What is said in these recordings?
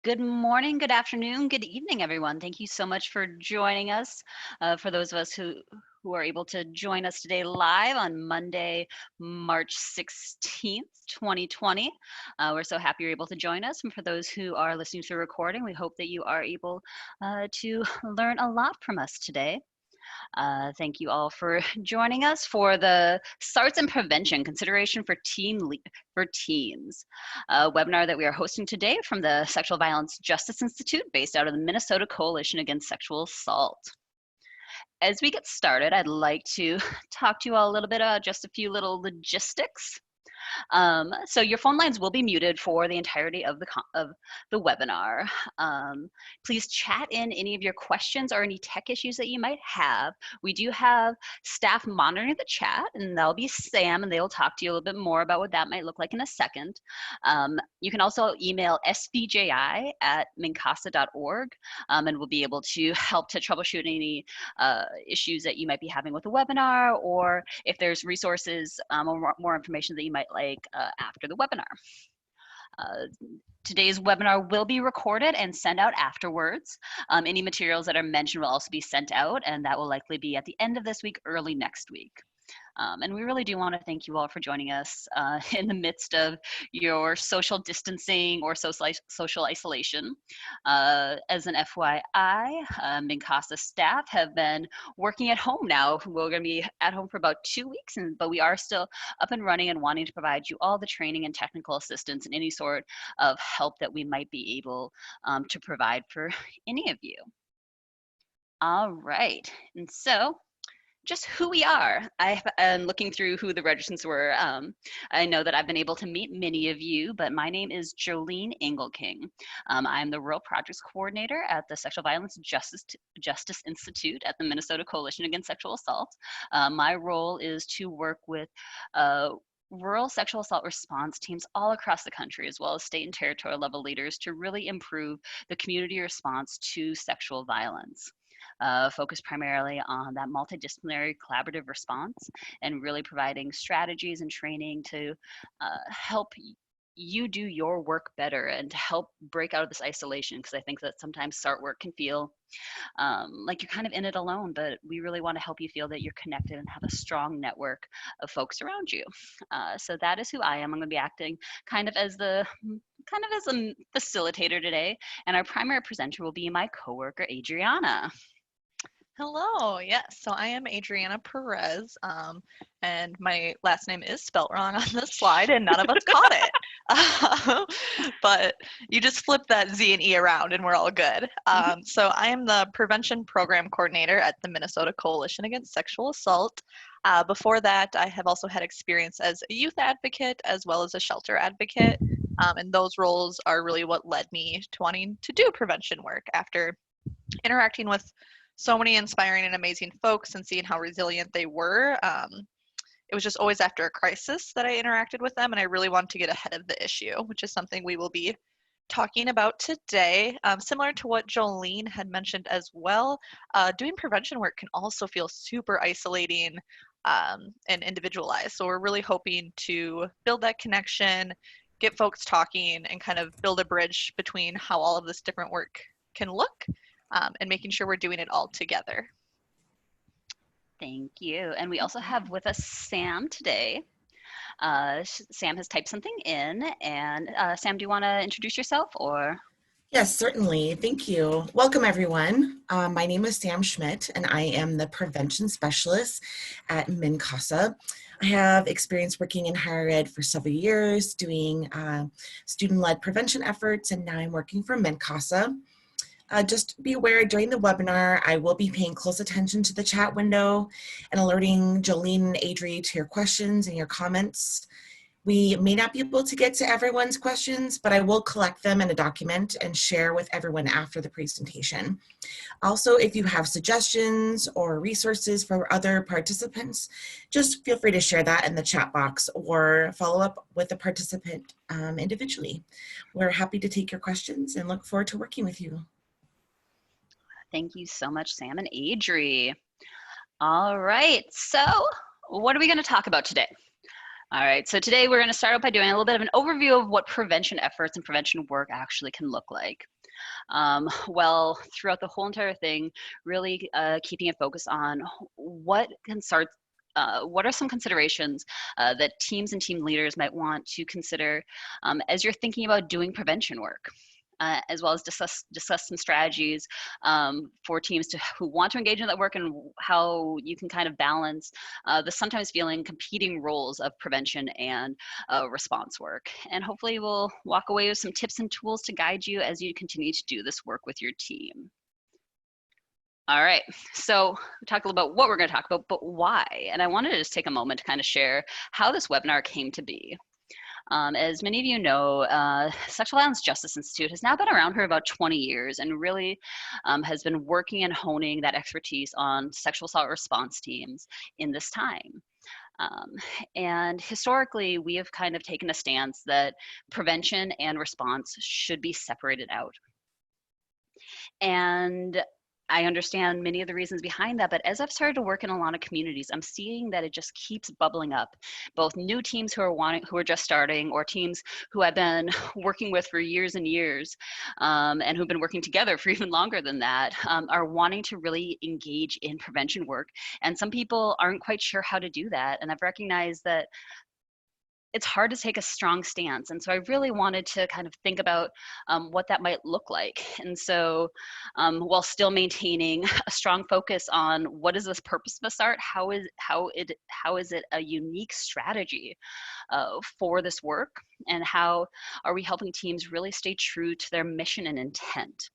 Good morning, good afternoon, good evening, everyone. Thank you so much for joining us. For those of us who are able to join us today live on Monday, March 16th, 2020. We're so happy you're able to join us. And for those who are listening to the recording, we hope that you are able to learn a lot from us today. Thank you all for joining us for the SARTs and Prevention Consideration for Teens webinar that we are hosting today from the Sexual Violence Justice Institute based out of the Minnesota Coalition Against Sexual Assault. As we get started, I'd like to talk to you all a little bit about just a few little logistics. So your phone lines will be muted for the entirety of the webinar. Please chat in any of your questions or any tech issues that you might have. We do have staff monitoring the chat, and that'll be Sam, and they will talk to you a little bit more about what that might look like in a second. You can also email svji@mincasa.org, and we'll be able to help to troubleshoot any issues that you might be having with the webinar, or if there's resources or more information that you might like after the webinar. Today's webinar will be recorded and sent out afterwards. Any materials that are mentioned will also be sent out, and that will likely be at the end of this week, early next week. And we really do want to thank you all for joining us in the midst of your social distancing or social isolation. As an FYI, Mincasa staff have been working at home now. We're going to be at home for about 2 weeks, but we are still up and running and wanting to provide you all the training and technical assistance and any sort of help that we might be able to provide for any of you. All right, and so just who we are. I'm looking through who the registrants were. I know that I've been able to meet many of you, but my name is Jolene Engelking. I'm the Rural Projects Coordinator at the Sexual Violence Justice Institute at the Minnesota Coalition Against Sexual Assault. My role is to work with rural sexual assault response teams all across the country, as well as state and territorial level leaders, to really improve the community response to sexual violence. Focused primarily on that multidisciplinary collaborative response and really providing strategies and training to help you do your work better and to help break out of this isolation, because I think that sometimes SART work can feel like you're kind of in it alone, but we really want to help you feel that you're connected and have a strong network of folks around you. So that is who I am. I'm going to be acting kind of as a facilitator today, and our primary presenter will be my coworker Adriana. Hello, yes. So I am Adriana Perez, and my last name is spelt wrong on this slide, and none of us caught it. But you just flip that Z and E around, and we're all good. So I am the Prevention Program Coordinator at the Minnesota Coalition Against Sexual Assault. Before that, I have also had experience as a youth advocate as well as a shelter advocate, and those roles are really what led me to wanting to do prevention work after interacting with so many inspiring and amazing folks and seeing how resilient they were. It was just always after a crisis that I interacted with them, and I really wanted to get ahead of the issue, which is something we will be talking about today. Similar to what Jolene had mentioned as well, doing prevention work can also feel super isolating and individualized. So we're really hoping to build that connection, get folks talking, and kind of build a bridge between how all of this different work can look. And making sure we're doing it all together. Thank you. And we also have with us Sam today. Sam has typed something in, and Sam, do you want to introduce yourself or? Yes, certainly. Thank you. Welcome, everyone. My name is Sam Schmidt, and I am the Prevention Specialist at Mincasa. I have experience working in higher ed for several years, doing student-led prevention efforts, and now I'm working for Mincasa. Just be aware during the webinar, I will be paying close attention to the chat window and alerting Jolene and Adri to your questions and your comments. We may not be able to get to everyone's questions, but I will collect them in a document and share with everyone after the presentation. Also, if you have suggestions or resources for other participants, just feel free to share that in the chat box or follow up with the participant individually. We're happy to take your questions and look forward to working with you. Thank you so much, Sam and Adri. All right, so what are we going to talk about today? All right, so today we're going to start out by doing a little bit of an overview of what prevention efforts and prevention work actually can look like. Well, throughout the whole entire thing, really keeping a focus on what are some considerations that teams and team leaders might want to consider as you're thinking about doing prevention work? As well as discuss some strategies for teams who want to engage in that work, and how you can kind of balance the sometimes feeling competing roles of prevention and response work. And hopefully we'll walk away with some tips and tools to guide you as you continue to do this work with your team. All right, so we talked a little about what we're going to talk about, but why? And I wanted to just take a moment to kind of share how this webinar came to be. As many of you know, Sexual Violence Justice Institute has now been around for about 20 years and really has been working and honing that expertise on sexual assault response teams in this time. And historically, we have kind of taken a stance that prevention and response should be separated out. And I understand many of the reasons behind that, but as I've started to work in a lot of communities, I'm seeing that it just keeps bubbling up. Both new teams who are just starting, or teams who I've been working with for years and years, and who've been working together for even longer than that, are wanting to really engage in prevention work. And some people aren't quite sure how to do that. And I've recognized that it's hard to take a strong stance. And so I really wanted to kind of think about what that might look like. And so while still maintaining a strong focus on what is this purpose of a SART, how is it a unique strategy for this work, and how are we helping teams really stay true to their mission and intent.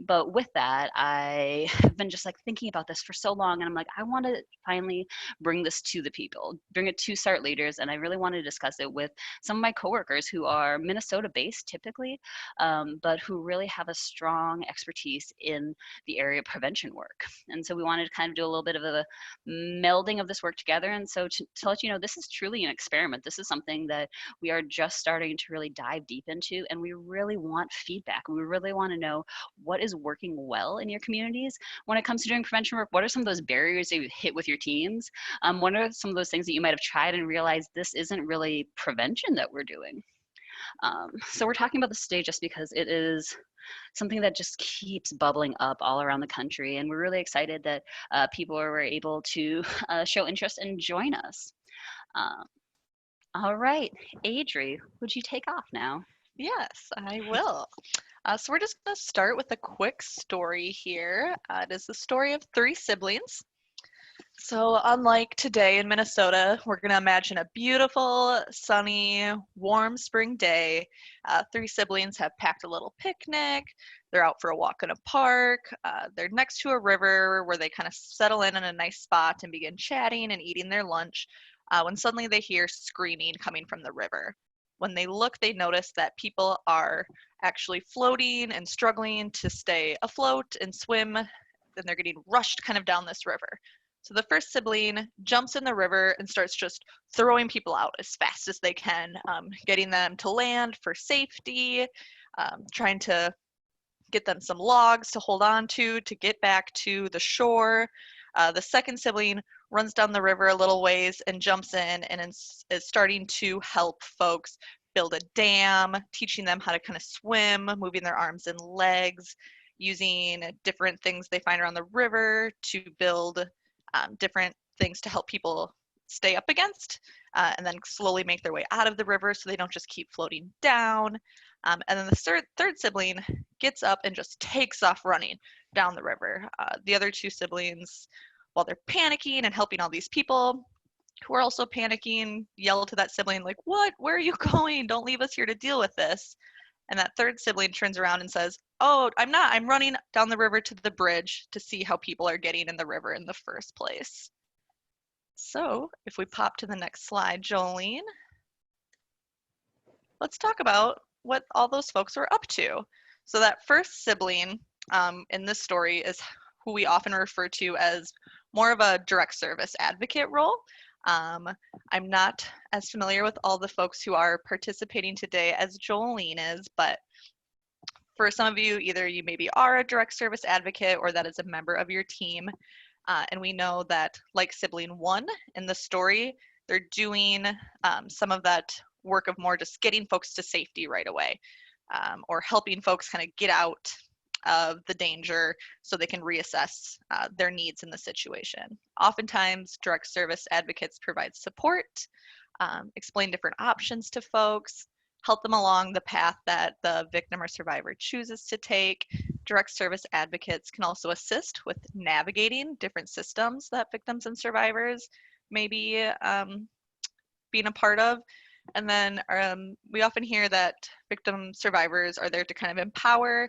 But with that, I have been just like thinking about this for so long, and I'm like, I want to finally bring this to the people, bring it to SART leaders, and I really want to discuss it with some of my coworkers who are Minnesota-based typically, but who really have a strong expertise in the area of prevention work. And so we wanted to kind of do a little bit of a melding of this work together. And so to let you know, this is truly an experiment. This is something that we are just starting to really dive deep into, and we really want feedback. We really want to know what is working well in your communities when it comes to doing prevention work. What are some of those barriers that you hit with your teams? What are some of those things that you might have tried and realized this isn't really prevention that we're doing? So we're talking about this today just because it is something that just keeps bubbling up all around the country, and we're really excited that people were able to show interest and join us. All right, Adri, would you take off now? Yes, I will. So we're just going to start with a quick story here. It is the story of three siblings. So unlike today in Minnesota, we're going to imagine a beautiful, sunny, warm spring day. Three siblings have packed a little picnic. They're out for a walk in a park. They're next to a river where they kind of settle in a nice spot and begin chatting and eating their lunch when suddenly they hear screaming coming from the river. When they look, they notice that people are actually floating and struggling to stay afloat and swim, and they're getting rushed kind of down this river. So the first sibling jumps in the river and starts just throwing people out as fast as they can, getting them to land for safety, trying to get them some logs to hold on to get back to the shore. The second sibling runs down the river a little ways and jumps in and is starting to help folks build a dam, teaching them how to kind of swim, moving their arms and legs, using different things they find around the river to build different things to help people stay up against, and then slowly make their way out of the river so they don't just keep floating down. And then the third sibling gets up and just takes off running down the river. The other two siblings, while they're panicking and helping all these people who are also panicking, yell to that sibling like, "What? Where are you going? Don't leave us here to deal with this." And that third sibling turns around and says, "Oh, I'm not. I'm running down the river to the bridge to see how people are getting in the river in the first place." So if we pop to the next slide, Jolene, let's talk about what all those folks were up to. So that first sibling in this story is who we often refer to as more of a direct service advocate role. I'm not as familiar with all the folks who are participating today as Jolene is, but for some of you, either you maybe are a direct service advocate or that is a member of your team. And we know that, like sibling one in the story, they're doing some of that work of more just getting folks to safety right away. or helping folks kind of get out of the danger so they can reassess their needs in the situation. Oftentimes, direct service advocates provide support, explain different options to folks, help them along the path that the victim or survivor chooses to take. Direct service advocates can also assist with navigating different systems that victims and survivors may be being a part of. And then we often hear that victim survivors are there to kind of empower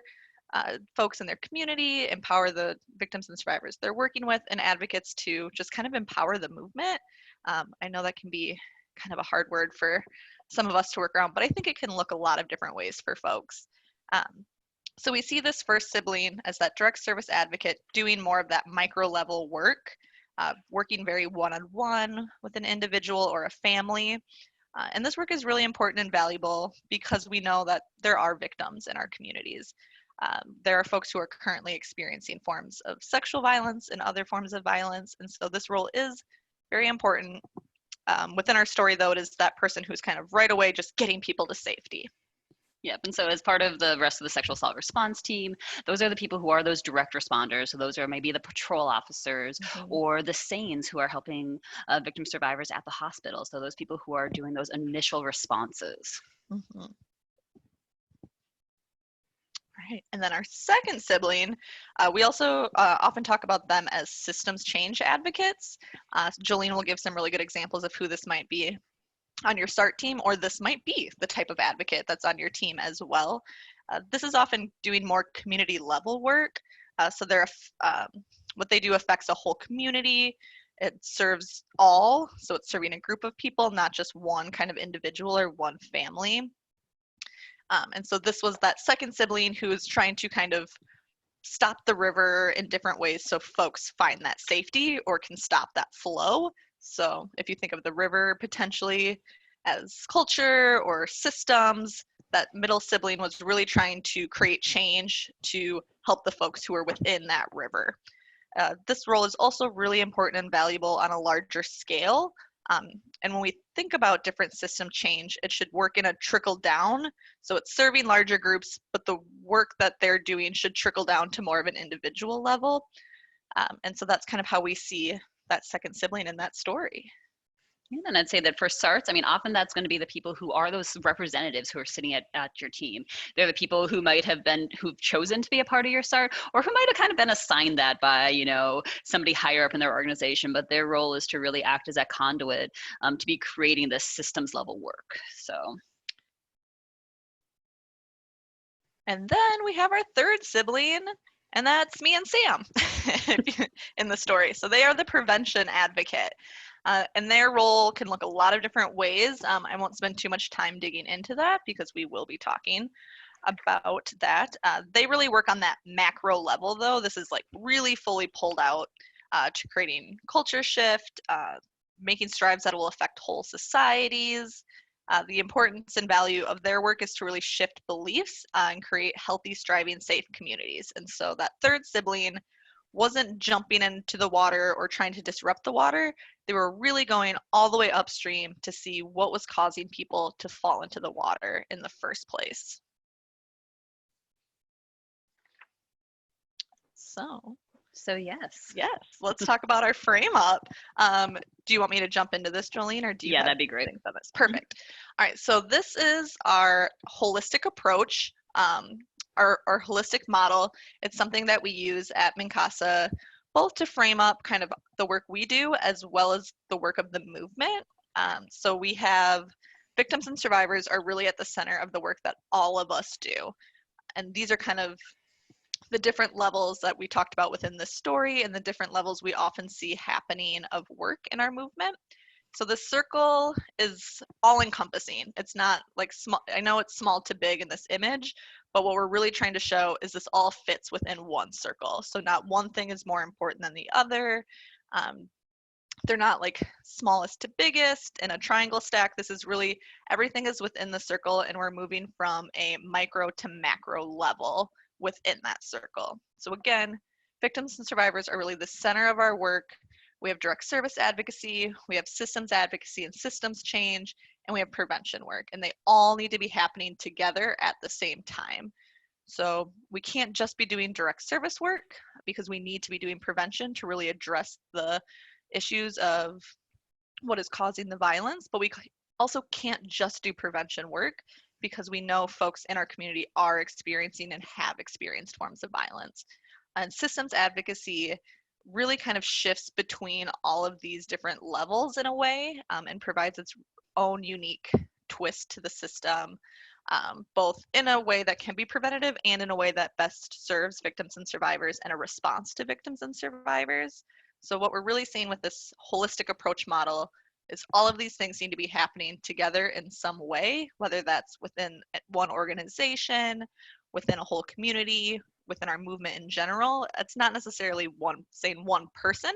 folks in their community, empower the victims and survivors they're working with, and advocates to just kind of empower the movement. I know that can be kind of a hard word for some of us to work around, but I think it can look a lot of different ways for folks. So we see this first sibling as that direct service advocate doing more of that micro level work, working very one-on-one with an individual or a family. And this work is really important and valuable because we know that there are victims in our communities. There are folks who are currently experiencing forms of sexual violence and other forms of violence. And so this role is very important. Within our story, though, it is that person who's kind of right away just getting people to safety. Yep, and so as part of the rest of the sexual assault response team, those are the people who are those direct responders. So those are maybe the patrol officers or the SANEs who are helping victim survivors at the hospital. So those people who are doing those initial responses. Right, and then our second sibling, we also often talk about them as systems change advocates. Jolene will give some really good examples of who this might be on your SART team, or this might be the type of advocate that's on your team as well. This is often doing more community level work. So they're, what they do affects a whole community. It serves all, so it's serving a group of people, not just one kind of individual or one family. And so this was that second sibling who is trying to kind of stop the river in different ways so folks find that safety or can stop that flow. So if you think of the river potentially as culture or systems, that middle sibling was really trying to create change to help the folks who are within that river. This role is also really important and valuable on a larger scale. And when we think about different system change, it should work in a trickle down. So it's serving larger groups, but the work that they're doing should trickle down to more of an individual level. And so that's kind of how we see that second sibling in that story. And I'd say that for SARTs, I mean, often that's going to be the people who are those representatives who are sitting at your team. They're the people who might have been, who've chosen to be a part of your SART, or who might have kind of been assigned that by, you know, somebody higher up in their organization, but their role is to really act as that conduit to be creating this systems level work. So. And then we have our third sibling, and that's me and Sam in the story. So they are the prevention advocate. And their role can look a lot of different ways. I won't spend too much time digging into that because we will be talking about that. They really work on that macro level, though. This is like really fully pulled out to creating culture shift, making strides that will affect whole societies. The importance and value of their work is to really shift beliefs and create healthy, striving, safe communities. And so that third sibling wasn't jumping into the water or trying to disrupt the water. They were really going all the way upstream to see what was causing people to fall into the water in the first place. So yes, let's talk about our frame up. Do you want me to jump into this, Jolene, or do you? Yeah, that'd be great. Perfect. All right, so this is our holistic approach. Our holistic model. It's something that we use at MnCASA both to frame up kind of the work we do as well as the work of the movement. So we have victims and survivors are really at the center of the work that all of us do. And these are kind of the different levels that we talked about within this story and the different levels we often see happening of work in our movement. So the circle is all encompassing. It's not like small. I know it's small to big in this image, but what we're really trying to show is this all fits within one circle. So not one thing is more important than the other. They're not like smallest to biggest in a triangle stack. This is really, everything is within the circle and we're moving from a micro to macro level within that circle. So again, victims and survivors are really the center of our work We have direct service advocacy, we have systems advocacy and systems change, and we have prevention work. And they all need to be happening together at the same time. So we can't just be doing direct service work because we need to be doing prevention to really address the issues of what is causing the violence, but we also can't just do prevention work because we know folks in our community are experiencing and have experienced forms of violence. And systems advocacy really kind of shifts between all of these different levels in a way, and provides its own unique twist to the system, both in a way that can be preventative and in a way that best serves victims and survivors and a response to victims and survivors. So what we're really seeing with this holistic approach model is all of these things need to be happening together in some way, whether that's within one organization, within a whole community, within our movement in general. It's not necessarily saying one person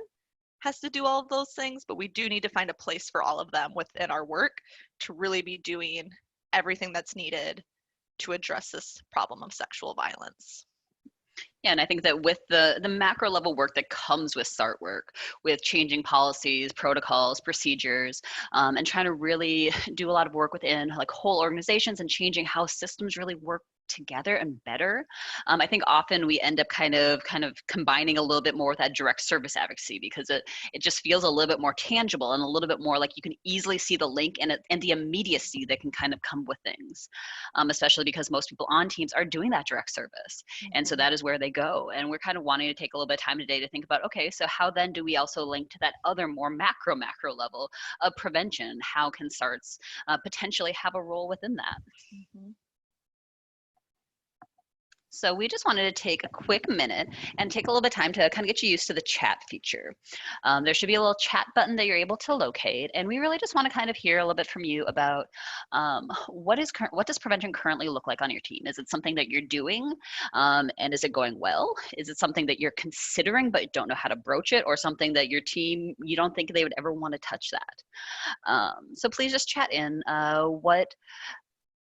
has to do all of those things, but we do need to find a place for all of them within our work to really be doing everything that's needed to address this problem of sexual violence. Yeah, and I think that with the macro level work that comes with SART work, with changing policies, protocols, procedures, and trying to really do a lot of work within like whole organizations and changing how systems really work together and better. I think often we end up kind of combining a little bit more with that direct service advocacy because it just feels a little bit more tangible and a little bit more like you can easily see the link and the immediacy that can kind of come with things, especially because most people on teams are doing that direct service. And so that is where they go. And we're kind of wanting to take a little bit of time today to think about, okay, so how then do we also link to that other more macro level of prevention? How can SARTs potentially have a role within that? Mm-hmm. So we just wanted to take a quick minute and take a little bit of time to kind of get you used to the chat feature. There should be a little chat button that you're able to locate. And we really just want to kind of hear a little bit from you about what does prevention currently look like on your team? Is it something that you're doing? And is it going well? Is it something that you're considering but don't know how to broach it, or something that your team, you don't think they would ever want to touch that? So please just chat in. What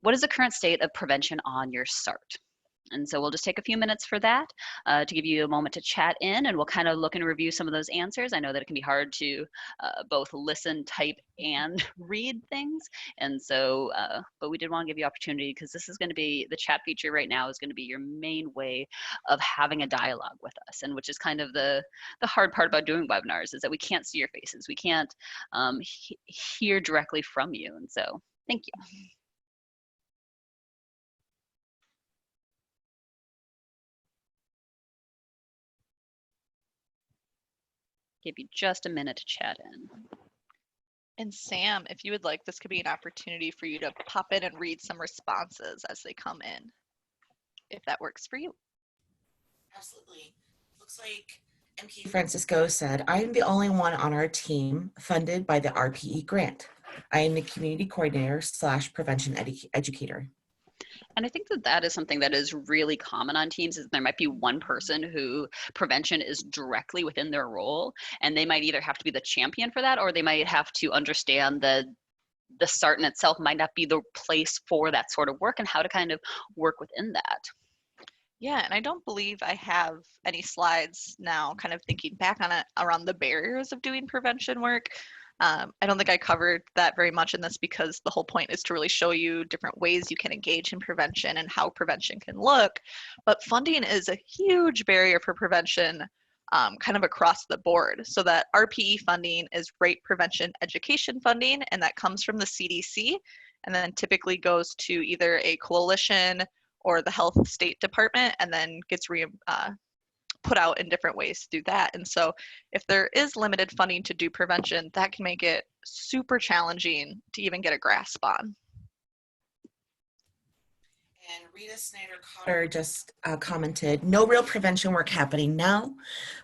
is the current state of prevention on your SART? And so we'll just take a few minutes for that to give you a moment to chat in, and we'll kind of look and review some of those answers. I know that it can be hard to both listen, type, and read things. And so, but we did want to give you opportunity because this is going to be, the chat feature right now is going to be your main way of having a dialogue with us, and which is kind of the hard part about doing webinars is that we can't see your faces. We can't hear directly from you. And so thank you. Give you just a minute to chat in. And Sam, if you would like, this could be an opportunity for you to pop in and read some responses as they come in, if that works for you. Absolutely. Looks like MK Francisco said, I am the only one on our team funded by the RPE grant. I am the community coordinator / prevention educator. And I think that that is something that is really common on teams, is there might be one person who prevention is directly within their role, and they might either have to be the champion for that, or they might have to understand the SART in itself might not be the place for that sort of work and how to kind of work within that. Yeah, and I don't believe I have any slides now kind of thinking back on it around the barriers of doing prevention work. I don't think I covered that very much in this because the whole point is to really show you different ways you can engage in prevention and how prevention can look. But funding is a huge barrier for prevention kind of across the board. So that RPE funding is rape prevention education funding, and that comes from the CDC and then typically goes to either a coalition or the health state department and then gets put out in different ways through that. And so if there is limited funding to do prevention, that can make it super challenging to even get a grasp on. And Rita Snyder-Cotter just commented, no real prevention work happening now,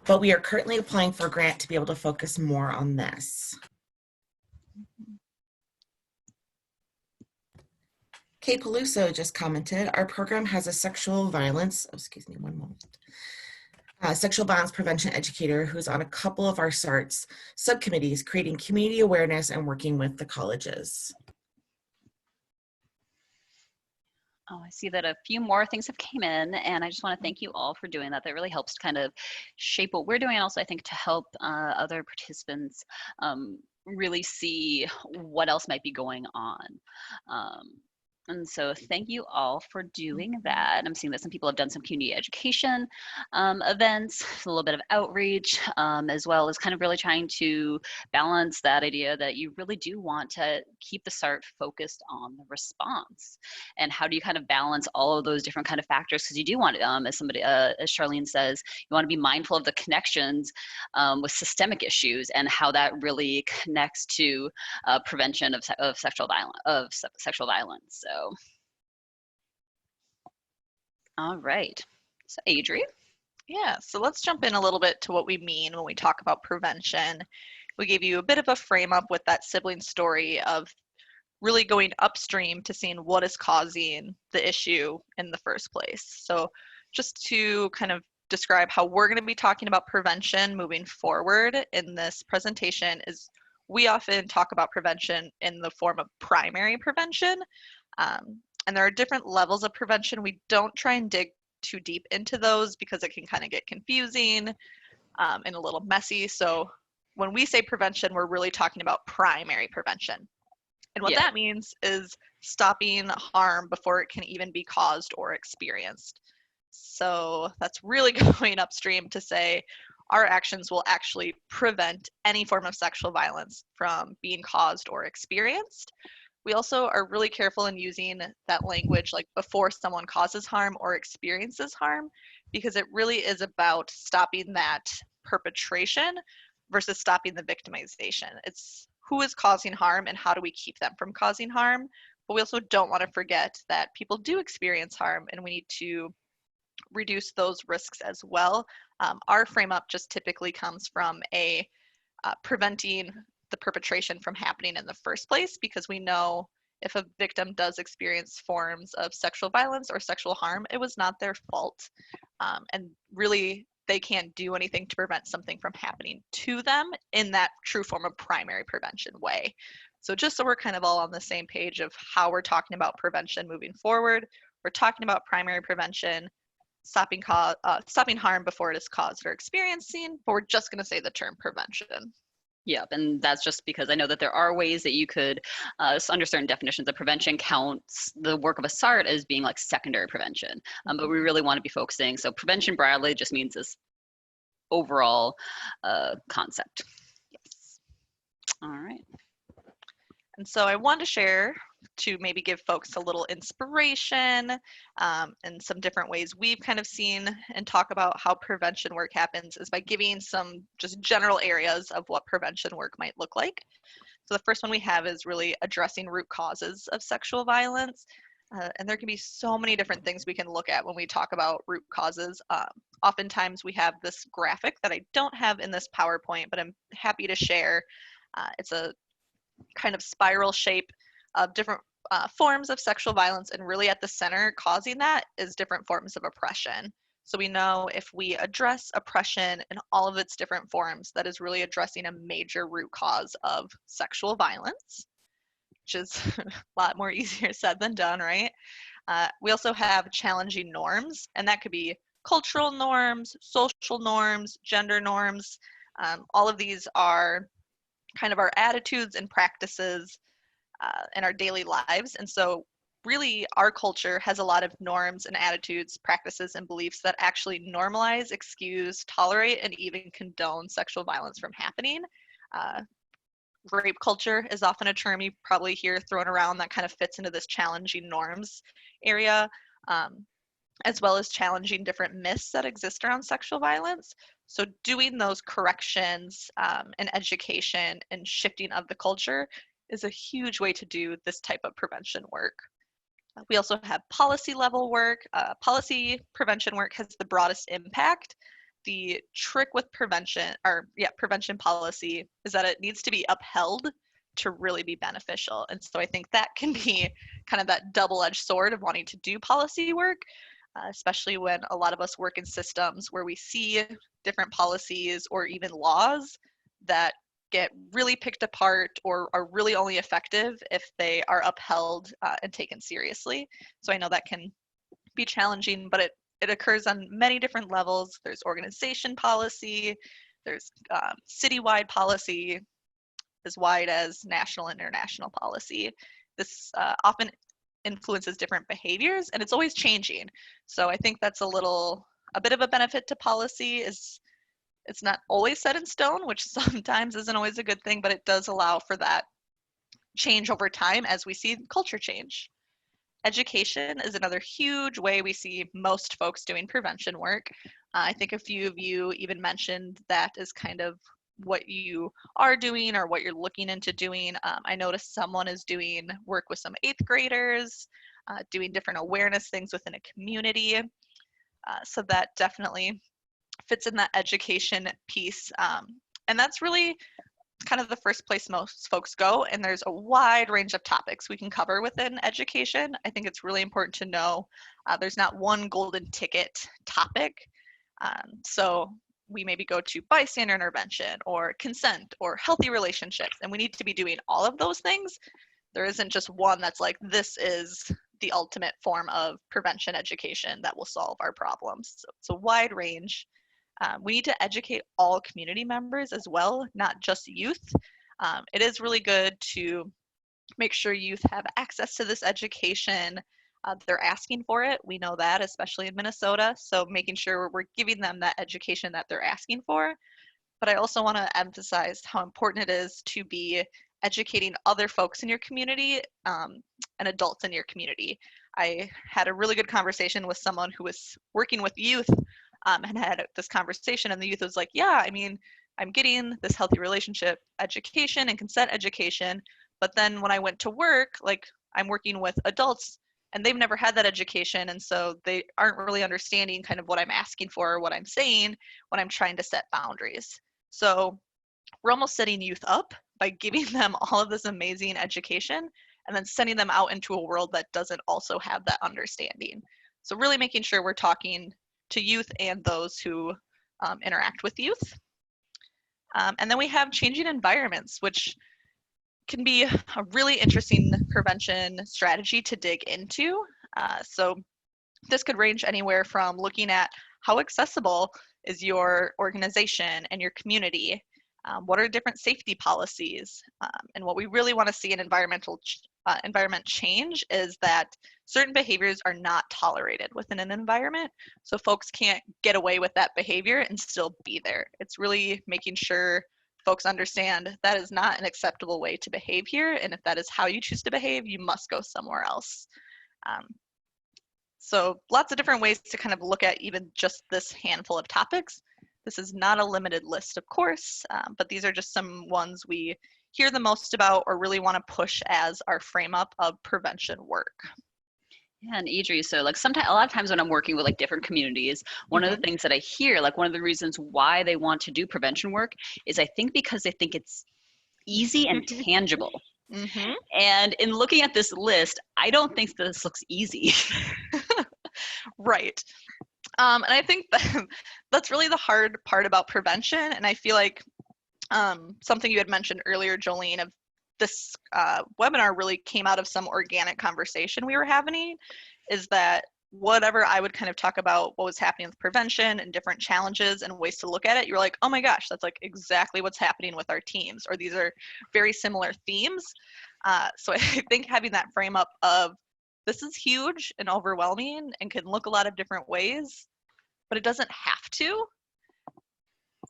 but we are currently applying for a grant to be able to focus more on this. Kay Peluso just commented, our program has a sexual violence, sexual violence prevention educator who's on a couple of our SARTs subcommittees, creating community awareness and working with the colleges. Oh, I see that a few more things have came in, and I just want to thank you all for doing that. That really helps kind of shape what we're doing, and also I think to help other participants really see what else might be going on. Um, and so thank you all for doing that. I'm seeing that some people have done some community education events, a little bit of outreach, as well as kind of really trying to balance that idea that you really do want to keep the SART focused on the response. And how do you kind of balance all of those different kind of factors? Because you do want, as somebody, as Charlene says, you want to be mindful of the connections with systemic issues and how that really connects to prevention of sexual violence. So, all right. So, Adri. Yeah, so let's jump in a little bit to what we mean when we talk about prevention. We gave you a bit of a frame up with that sibling story of really going upstream to seeing what is causing the issue in the first place. So just to kind of describe how we're going to be talking about prevention moving forward in this presentation is we often talk about prevention in the form of primary prevention. And there are different levels of prevention. We don't try and dig too deep into those because it can kind of get confusing and a little messy. So when we say prevention, we're really talking about primary prevention. And what that means is stopping harm before it can even be caused or experienced. So that's really going upstream to say our actions will actually prevent any form of sexual violence from being caused or experienced. We also are really careful in using that language like before someone causes harm or experiences harm, because it really is about stopping that perpetration versus stopping the victimization. It's who is causing harm and how do we keep them from causing harm. But we also don't want to forget that people do experience harm and we need to reduce those risks as well. Our frame up just typically comes from a preventing the perpetration from happening in the first place, because we know if a victim does experience forms of sexual violence or sexual harm, it was not their fault. And really, they can't do anything to prevent something from happening to them in that true form of primary prevention way. So just so we're kind of all on the same page of how we're talking about prevention moving forward, we're talking about primary prevention, stopping harm before it is caused or experiencing, but we're just going to say the term prevention. Yep, and that's just because I know that there are ways that you could, under certain definitions of prevention, counts the work of a SART as being like secondary prevention. But we really want to be focusing. So prevention broadly just means this overall concept. Yes. All right. And so I want to share to maybe give folks a little inspiration and some different ways we've kind of seen and talk about how prevention work happens is by giving some just general areas of what prevention work might look like. So the first one we have is really addressing root causes of sexual violence. And there can be so many different things we can look at when we talk about root causes. Oftentimes we have this graphic that I don't have in this PowerPoint, but I'm happy to share. It's a kind of spiral shape of different forms of sexual violence, and really at the center causing that is different forms of oppression. So we know if we address oppression in all of its different forms, that is really addressing a major root cause of sexual violence, which is a lot more easier said than done, right? We also have challenging norms, and that could be cultural norms, social norms, gender norms. All of these are kind of our attitudes and practices in our daily lives. And so really our culture has a lot of norms and attitudes, practices, and beliefs that actually normalize, excuse, tolerate, and even condone sexual violence from happening. Rape culture is often a term you probably hear thrown around that kind of fits into this challenging norms area, as well as challenging different myths that exist around sexual violence. So doing those corrections and education and shifting of the culture is a huge way to do this type of prevention work. We also have policy level work. Policy prevention work has the broadest impact. The trick with prevention policy is that it needs to be upheld to really be beneficial. And so I think that can be kind of that double-edged sword of wanting to do policy work, especially when a lot of us work in systems where we see different policies or even laws that get really picked apart or are really only effective if they are upheld and taken seriously. So I know that can be challenging, but it occurs on many different levels. There's organization policy, there's citywide policy, as wide as national and international policy. This often influences different behaviors, and it's always changing. So I think that's a bit of a benefit to policy is it's not always set in stone, which sometimes isn't always a good thing, but it does allow for that change over time as we see culture change. Education is another huge way we see most folks doing prevention work. I think a few of you even mentioned that as kind of what you are doing or what you're looking into doing. I noticed someone is doing work with some 8th graders, doing different awareness things within a community. So that definitely fits in that education piece. And that's really kind of the first place most folks go, and there's a wide range of topics we can cover within education. I think it's really important to know there's not one golden ticket topic. So we maybe go to bystander intervention or consent or healthy relationships, and we need to be doing all of those things. There isn't just one that's like, this is the ultimate form of prevention education that will solve our problems. So it's a wide range. We need to educate all community members as well, not just youth. It is really good to make sure youth have access to this education. They're asking for it. We know that, especially in Minnesota. So making sure we're giving them that education that they're asking for. But I also want to emphasize how important it is to be educating other folks in your community and adults in your community. I had a really good conversation with someone who was working with youth and had this conversation, and the youth was like, yeah, I mean, I'm getting this healthy relationship education and consent education, but then when I went to work, like I'm working with adults and they've never had that education, and so they aren't really understanding kind of what I'm asking for or what I'm saying when I'm trying to set boundaries. So we're almost setting youth up by giving them all of this amazing education and then sending them out into a world that doesn't also have that understanding. So really making sure we're talking to youth and those who interact with youth. And then we have changing environments, which can be a really interesting prevention strategy to dig into. So this could range anywhere from looking at how accessible is your organization and your community. What are different safety policies? And what we really want to see in environment change is that certain behaviors are not tolerated within an environment. So folks can't get away with that behavior and still be there. It's really making sure folks understand that is not an acceptable way to behave here. And if that is how you choose to behave, you must go somewhere else. So lots of different ways to kind of look at even just this handful of topics. This is not a limited list, of course, but these are just some ones we hear the most about or really want to push as our frame up of prevention work. Yeah, and Idri, so like sometimes, a lot of times when I'm working with like different communities, one of the things that I hear, like one of the reasons why they want to do prevention work is I think because they think it's easy and tangible. And in looking at this list, I don't think this looks easy. Right. And I think that's really the hard part about prevention. And I feel like something you had mentioned earlier, Jolene, of this webinar really came out of some organic conversation we were having, is that whatever I would kind of talk about what was happening with prevention and different challenges and ways to look at it, you're like, oh my gosh, that's like exactly what's happening with our teams, or these are very similar themes. So I think having that frame up of this is huge and overwhelming and can look a lot of different ways, but it doesn't have to.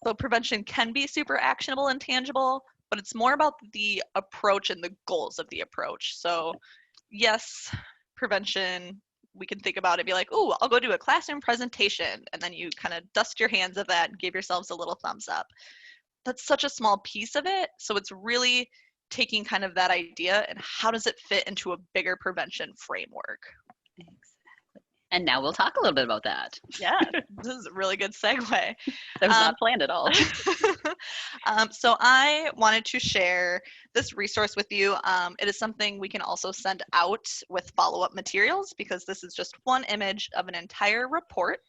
So prevention can be super actionable and tangible, but it's more about the approach and the goals of the approach. So yes, prevention, we can think about it, be like, oh, I'll go do a classroom presentation. And then you kind of dust your hands of that and give yourselves a little thumbs up. That's such a small piece of it. So it's really taking kind of that idea and how does it fit into a bigger prevention framework? Exactly. And now we'll talk a little bit about that. Yeah, this is a really good segue. That was not planned at all. So I wanted to share this resource with you. It is something we can also send out with follow-up materials because this is just one image of an entire report.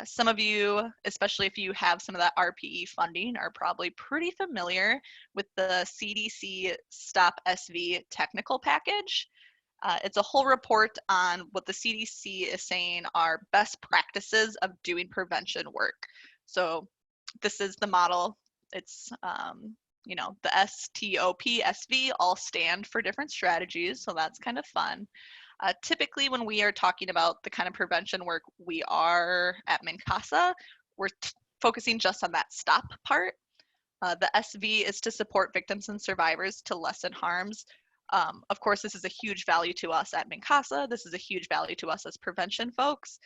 Some of you, especially if you have some of that RPE funding, are probably pretty familiar with the CDC Stop SV technical package. It's a whole report on what the CDC is saying are best practices of doing prevention work. So this is the model. It's, the STOP, SV all stand for different strategies, so that's kind of fun. Typically, when we are talking about the kind of prevention work we are at MNCASA, we're focusing just on that stop part. The SV is to support victims and survivors to lessen harms. Of course, this is a huge value to us at MNCASA. This is a huge value to us as prevention folks.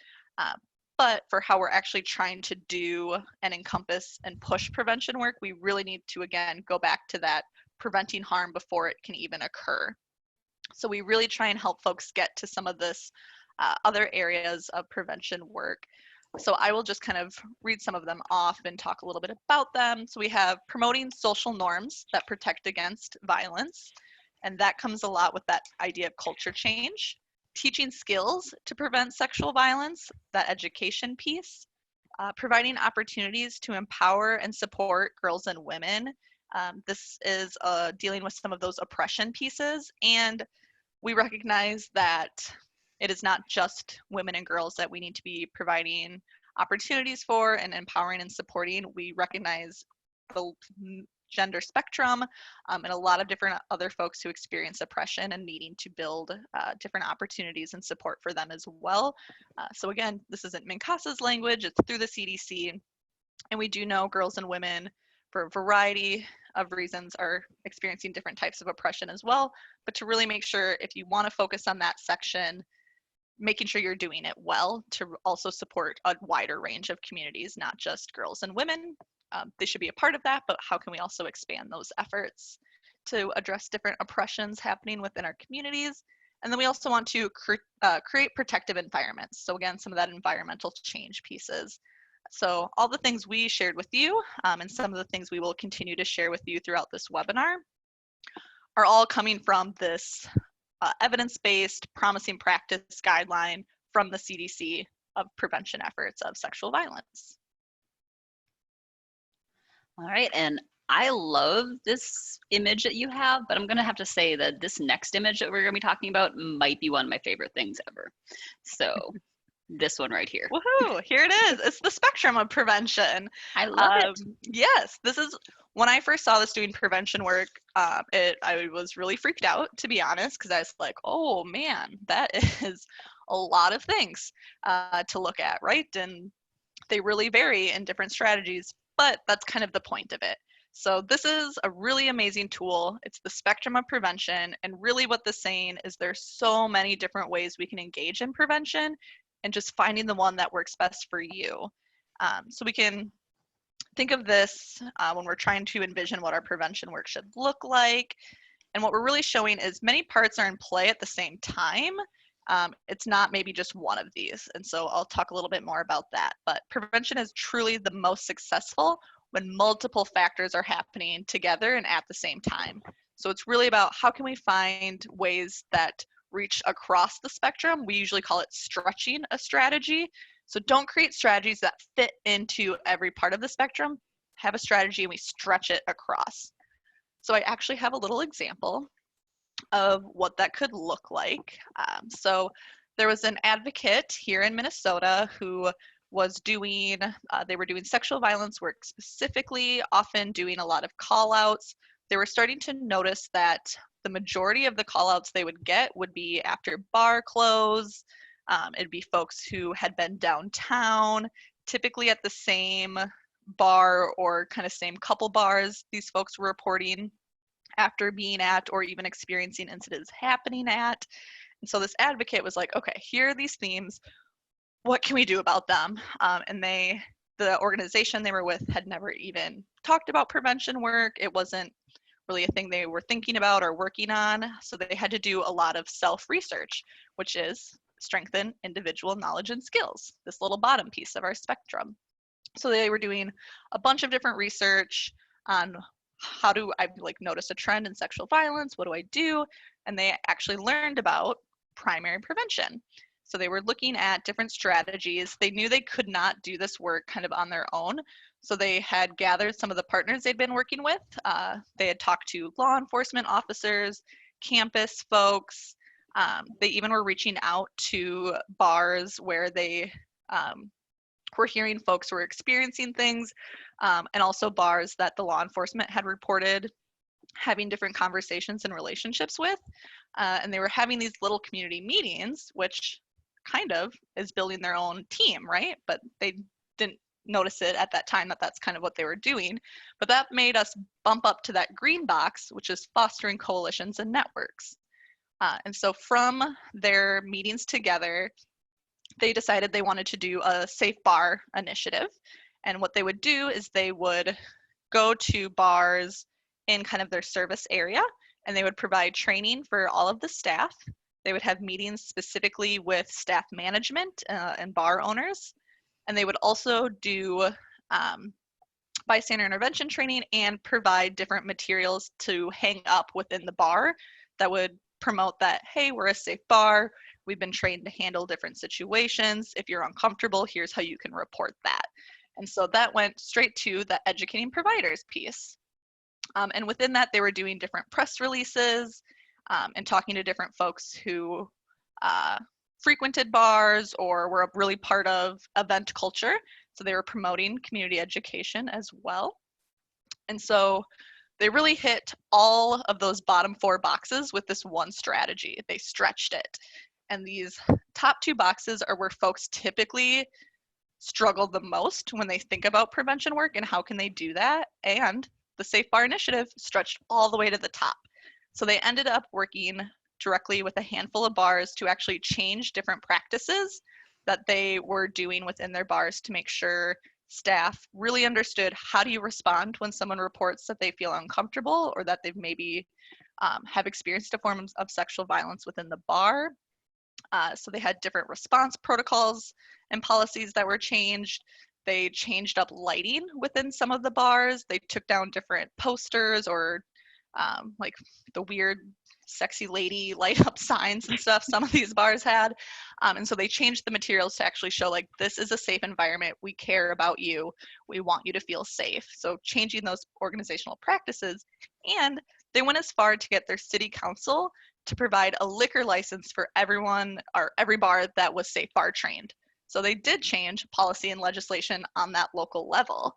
But for how we're actually trying to do and encompass and push prevention work, we really need to, again, go back to that preventing harm before it can even occur. So we really try and help folks get to some of this other areas of prevention work. So I will just kind of read some of them off and talk a little bit about them. So we have promoting social norms that protect against violence. And that comes a lot with that idea of culture change. Teaching skills to prevent sexual violence, that education piece. Providing opportunities to empower and support girls and women. This is dealing with some of those oppression pieces, and we recognize that it is not just women and girls that we need to be providing opportunities for and empowering and supporting. We recognize the gender spectrum and a lot of different other folks who experience oppression and needing to build different opportunities and support for them as well. So again, this isn't MNCASA's language, it's through the CDC. And we do know girls and women, for a variety of reasons, are experiencing different types of oppression as well. But to really make sure, if you want to focus on that section, making sure you're doing it well to also support a wider range of communities, not just girls and women. They should be a part of that, but how can we also expand those efforts to address different oppressions happening within our communities? And then we also want to create protective environments. So again, some of that environmental change pieces. So all the things we shared with you and some of the things we will continue to share with you throughout this webinar are all coming from this evidence-based promising practice guideline from the CDC of prevention efforts of sexual violence. All right, and I love this image that you have, but I'm gonna have to say that this next image that we're gonna be talking about might be one of my favorite things ever. So this one right here. Woohoo, here it is. It's the spectrum of prevention. I love it. Yes, this is, when I first saw this doing prevention work, I was really freaked out, to be honest, because I was like, oh man, that is a lot of things to look at, right? And they really vary in different strategies, but that's kind of the point of it. So this is a really amazing tool. It's the spectrum of prevention, and really what this is saying is there's so many different ways we can engage in prevention, and just finding the one that works best for you. So we can think of this when we're trying to envision what our prevention work should look like. And what we're really showing is many parts are in play at the same time. It's not maybe just one of these. And so I'll talk a little bit more about that. But prevention is truly the most successful when multiple factors are happening together and at the same time. So it's really about how can we find ways that reach across the spectrum. We usually call it stretching a strategy. So don't create strategies that fit into every part of the spectrum. Have a strategy and we stretch it across. So I actually have a little example of what that could look like. So there was an advocate here in Minnesota who was doing, they were doing sexual violence work specifically, often doing a lot of call outs. They were starting to notice that the majority of the call outs they would get would be after bar close. It'd be folks who had been downtown, typically at the same bar or kind of same couple bars these folks were reporting after being at or even experiencing incidents happening at. And so this advocate was like, okay, here are these themes. What can we do about them? And the organization they were with had never even talked about prevention work. It wasn't really a thing they were thinking about or working on. So they had to do a lot of self-research, which is strengthen individual knowledge and skills, this little bottom piece of our spectrum. So they were doing a bunch of different research on how do I notice a trend in sexual violence? What do I do? And they actually learned about primary prevention. So they were looking at different strategies. They knew they could not do this work kind of on their own. So they had gathered some of the partners they'd been working with. They had talked to law enforcement officers, campus folks. They even were reaching out to bars where they were hearing folks were experiencing things, and also bars that the law enforcement had reported having different conversations and relationships with. And they were having these little community meetings, which kind of is building their own team, right? But they didn't notice it at that time that that's kind of what they were doing. But that made us bump up to that green box, which is fostering coalitions and networks. And so from their meetings together, they decided they wanted to do a safe bar initiative. And what they would do is they would go to bars in kind of their service area, and they would provide training for all of the staff. They would have meetings specifically with staff management and bar owners. And they would also do bystander intervention training and provide different materials to hang up within the bar that would promote that, hey, we're a safe bar. We've been trained to handle different situations. If you're uncomfortable, here's how you can report that. And so that went straight to the educating providers piece. And within that, they were doing different press releases and talking to different folks who frequented bars or were really part of event culture. So they were promoting community education as well. And so they really hit all of those bottom 4 boxes with this one strategy. They stretched it. And these top 2 boxes are where folks typically struggle the most when they think about prevention work and how can they do that. And the Safe Bar Initiative stretched all the way to the top. So they ended up working directly with a handful of bars to actually change different practices that they were doing within their bars to make sure staff really understood how do you respond when someone reports that they feel uncomfortable or that they've maybe have experienced a form of sexual violence within the bar. So they had different response protocols and policies that were changed. They changed up lighting within some of the bars. They took down different posters or like the weird sexy lady light up signs and stuff some of these bars had. And so they changed the materials to actually show like, this is a safe environment. We care about you. We want you to feel safe. So changing those organizational practices. And they went as far to get their city council to provide a liquor license for everyone or every bar that was safe bar trained. So they did change policy and legislation on that local level.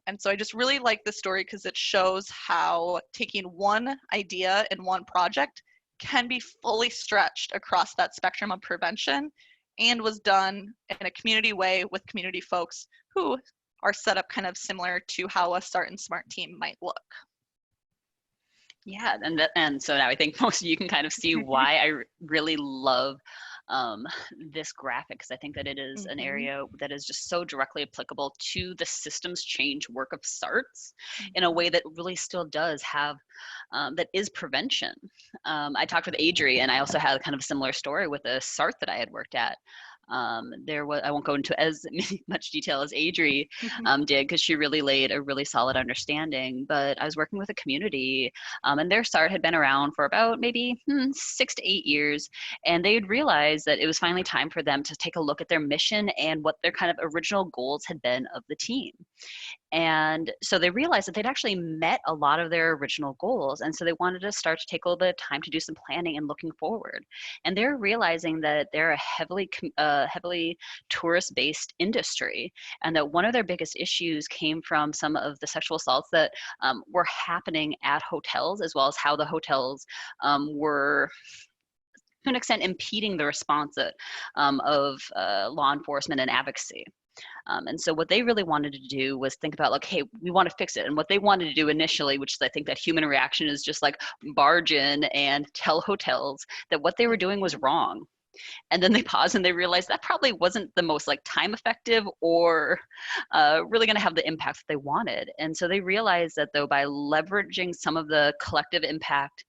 And so I just really like this story because it shows how taking one idea in one project can be fully stretched across that spectrum of prevention and was done in a community way with community folks who are set up kind of similar to how a SART and SMART team might look. Yeah, and so now I think most of you can kind of see why I really love this graphic, because I think that it is an area that is just so directly applicable to the systems change work of SARTs in a way that really still does have, that is prevention. I talked with Adri, and I also had kind of a similar story with a SART that I had worked at. There was, I won't go into as much detail as Adri did, because she really laid a really solid understanding, but I was working with a community, and their SART had been around for about maybe 6 to 8 years, and they had realized that it was finally time for them to take a look at their mission and what their kind of original goals had been of the team. And so they realized that they'd actually met a lot of their original goals. And so they wanted to start to take a little bit of time to do some planning and looking forward. And they're realizing that they're a heavily tourist-based industry, and that one of their biggest issues came from some of the sexual assaults that were happening at hotels, as well as how the hotels were to an extent impeding the response of law enforcement and advocacy. And so what they really wanted to do was think about like, hey, we want to fix it. And what they wanted to do initially, which is I think that human reaction is just like barge in and tell hotels that what they were doing was wrong. And then they pause and they realize that probably wasn't the most like time effective or really going to have the impact that they wanted. And so they realized that though, by leveraging some of the collective impact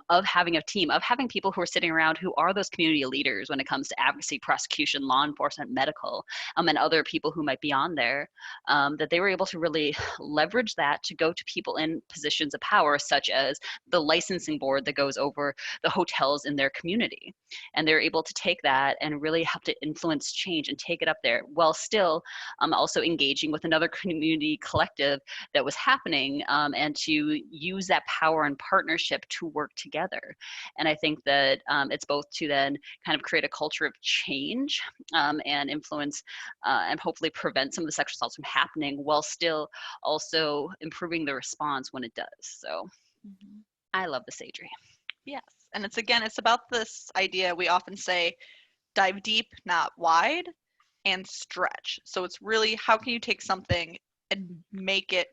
of having a team, of having people who are sitting around who are those community leaders when it comes to advocacy, prosecution, law enforcement, medical, and other people who might be on there, that they were able to really leverage that to go to people in positions of power, such as the licensing board that goes over the hotels in their community. And they're able able to take that and really help to influence change and take it up there while still also engaging with another community collective that was happening, and to use that power and partnership to work together. And I think that it's both to then kind of create a culture of change, and influence, and hopefully prevent some of the sexual assaults from happening while still also improving the response when it does. So I love this, Adri. Yes. And it's about this idea we often say, dive deep, not wide, and stretch. So it's really, how can you take something and make it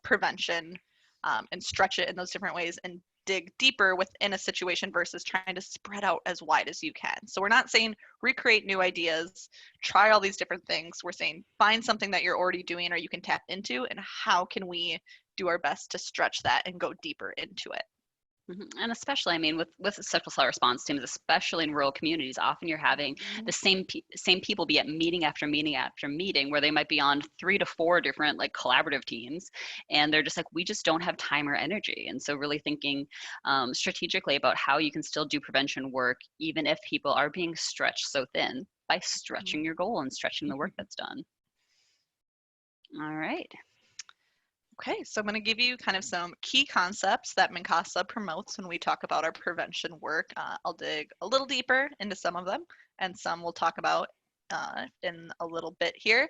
prevention, and stretch it in those different ways and dig deeper within a situation versus trying to spread out as wide as you can. So we're not saying recreate new ideas, try all these different things. We're saying find something that you're already doing or you can tap into, and how can we do our best to stretch that and go deeper into it. And especially, I mean, with sexual assault response teams, especially in rural communities, often you're having the same people be at meeting after meeting after meeting, where they might be on 3 to 4 different like collaborative teams, and they're just like, we just don't have time or energy. And so really thinking strategically about how you can still do prevention work, even if people are being stretched so thin, by stretching your goal and stretching the work that's done. All right. Okay, so I'm going to give you kind of some key concepts that MNCASA promotes when we talk about our prevention work. I'll dig a little deeper into some of them, and some we'll talk about in a little bit here.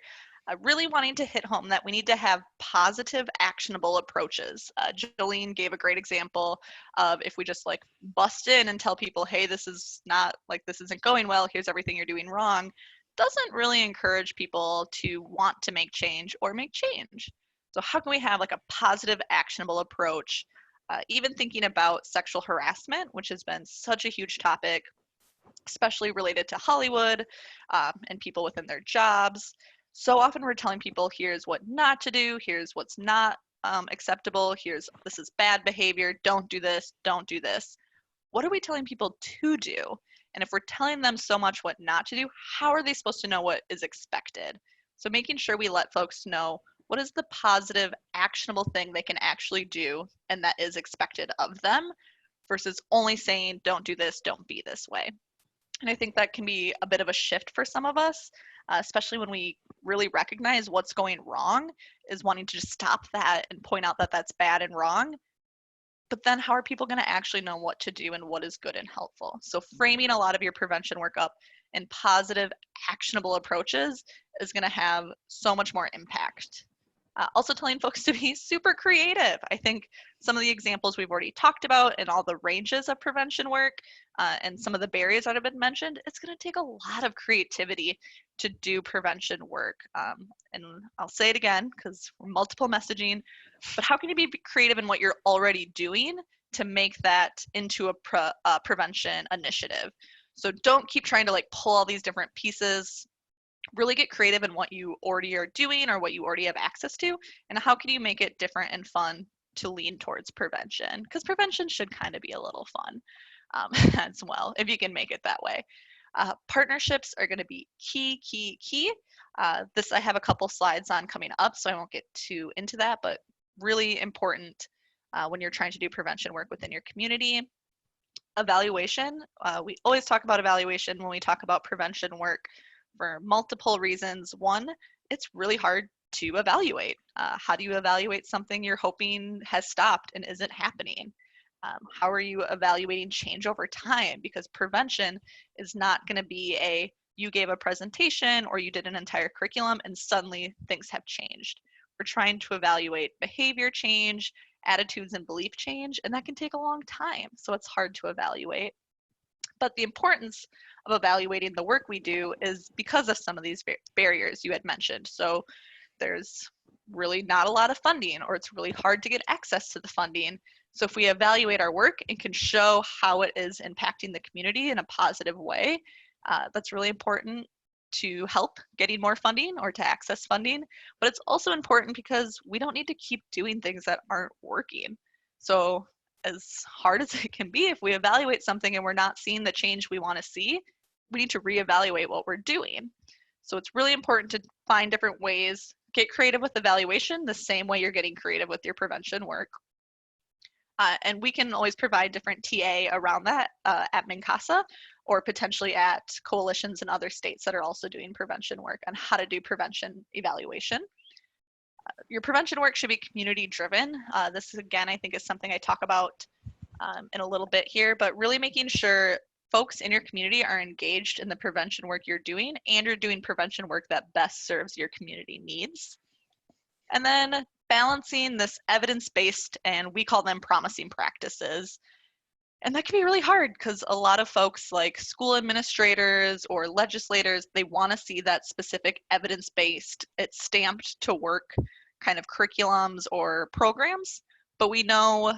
Really wanting to hit home that we need to have positive, actionable approaches. Jolene gave a great example of if we just like bust in and tell people, hey, this is not like, this isn't going well, here's everything you're doing wrong, doesn't really encourage people to want to make change or make change. So how can we have like a positive, actionable approach? Even thinking about sexual harassment, which has been such a huge topic, especially related to Hollywood, and people within their jobs. So often we're telling people, here's what not to do, here's what's not acceptable, this is bad behavior, don't do this, don't do this. What are we telling people to do? And if we're telling them so much what not to do, how are they supposed to know what is expected? So making sure we let folks know what is the positive, actionable thing they can actually do and that is expected of them, versus only saying, don't do this, don't be this way. And I think that can be a bit of a shift for some of us, especially when we really recognize what's going wrong, is wanting to just stop that and point out that that's bad and wrong. But then how are people going to actually know what to do and what is good and helpful? So framing a lot of your prevention work up in positive, actionable approaches is going to have so much more impact. Also telling folks to be super creative. I think some of the examples we've already talked about and all the ranges of prevention work, and some of the barriers that have been mentioned, it's going to take a lot of creativity to do prevention work. And I'll say it again because we're multiple messaging, but how can you be creative in what you're already doing to make that into a prevention initiative? So don't keep trying to like pull all these different pieces. Really get creative in what you already are doing or what you already have access to, and how can you make it different and fun to lean towards prevention, because prevention should kind of be a little fun as well, if you can make it that way. Partnerships are going to be key. This I have a couple slides on coming up, so I won't get too into that, but really important when you're trying to do prevention work within your community. Evaluation, we always talk about evaluation when we talk about prevention work, for multiple reasons. One, it's really hard to evaluate. How do you evaluate something you're hoping has stopped and isn't happening? How are you evaluating change over time? Because prevention is not going to be you gave a presentation or you did an entire curriculum and suddenly things have changed. We're trying to evaluate behavior change, attitudes and belief change, and that can take a long time. So it's hard to evaluate. But the importance of evaluating the work we do is because of some of these barriers you had mentioned. So there's really not a lot of funding, or it's really hard to get access to the funding. So if we evaluate our work and can show how it is impacting the community in a positive way, that's really important to help getting more funding or to access funding. But it's also important because we don't need to keep doing things that aren't working. So as hard as it can be, if we evaluate something and we're not seeing the change we want to see, we need to reevaluate what we're doing. So it's really important to find different ways, get creative with evaluation the same way you're getting creative with your prevention work. And we can always provide different TA around that at MnCASA, or potentially at coalitions in other states that are also doing prevention work on how to do prevention evaluation. Your prevention work should be community driven. This again, I think, is something I talk about in a little bit here, but really making sure folks in your community are engaged in the prevention work you're doing, and you're doing prevention work that best serves your community needs. And then balancing this evidence-based, and we call them promising practices. And that can be really hard because a lot of folks, like school administrators or legislators, they want to see that specific evidence-based, it's stamped to work kind of curriculums or programs. But we know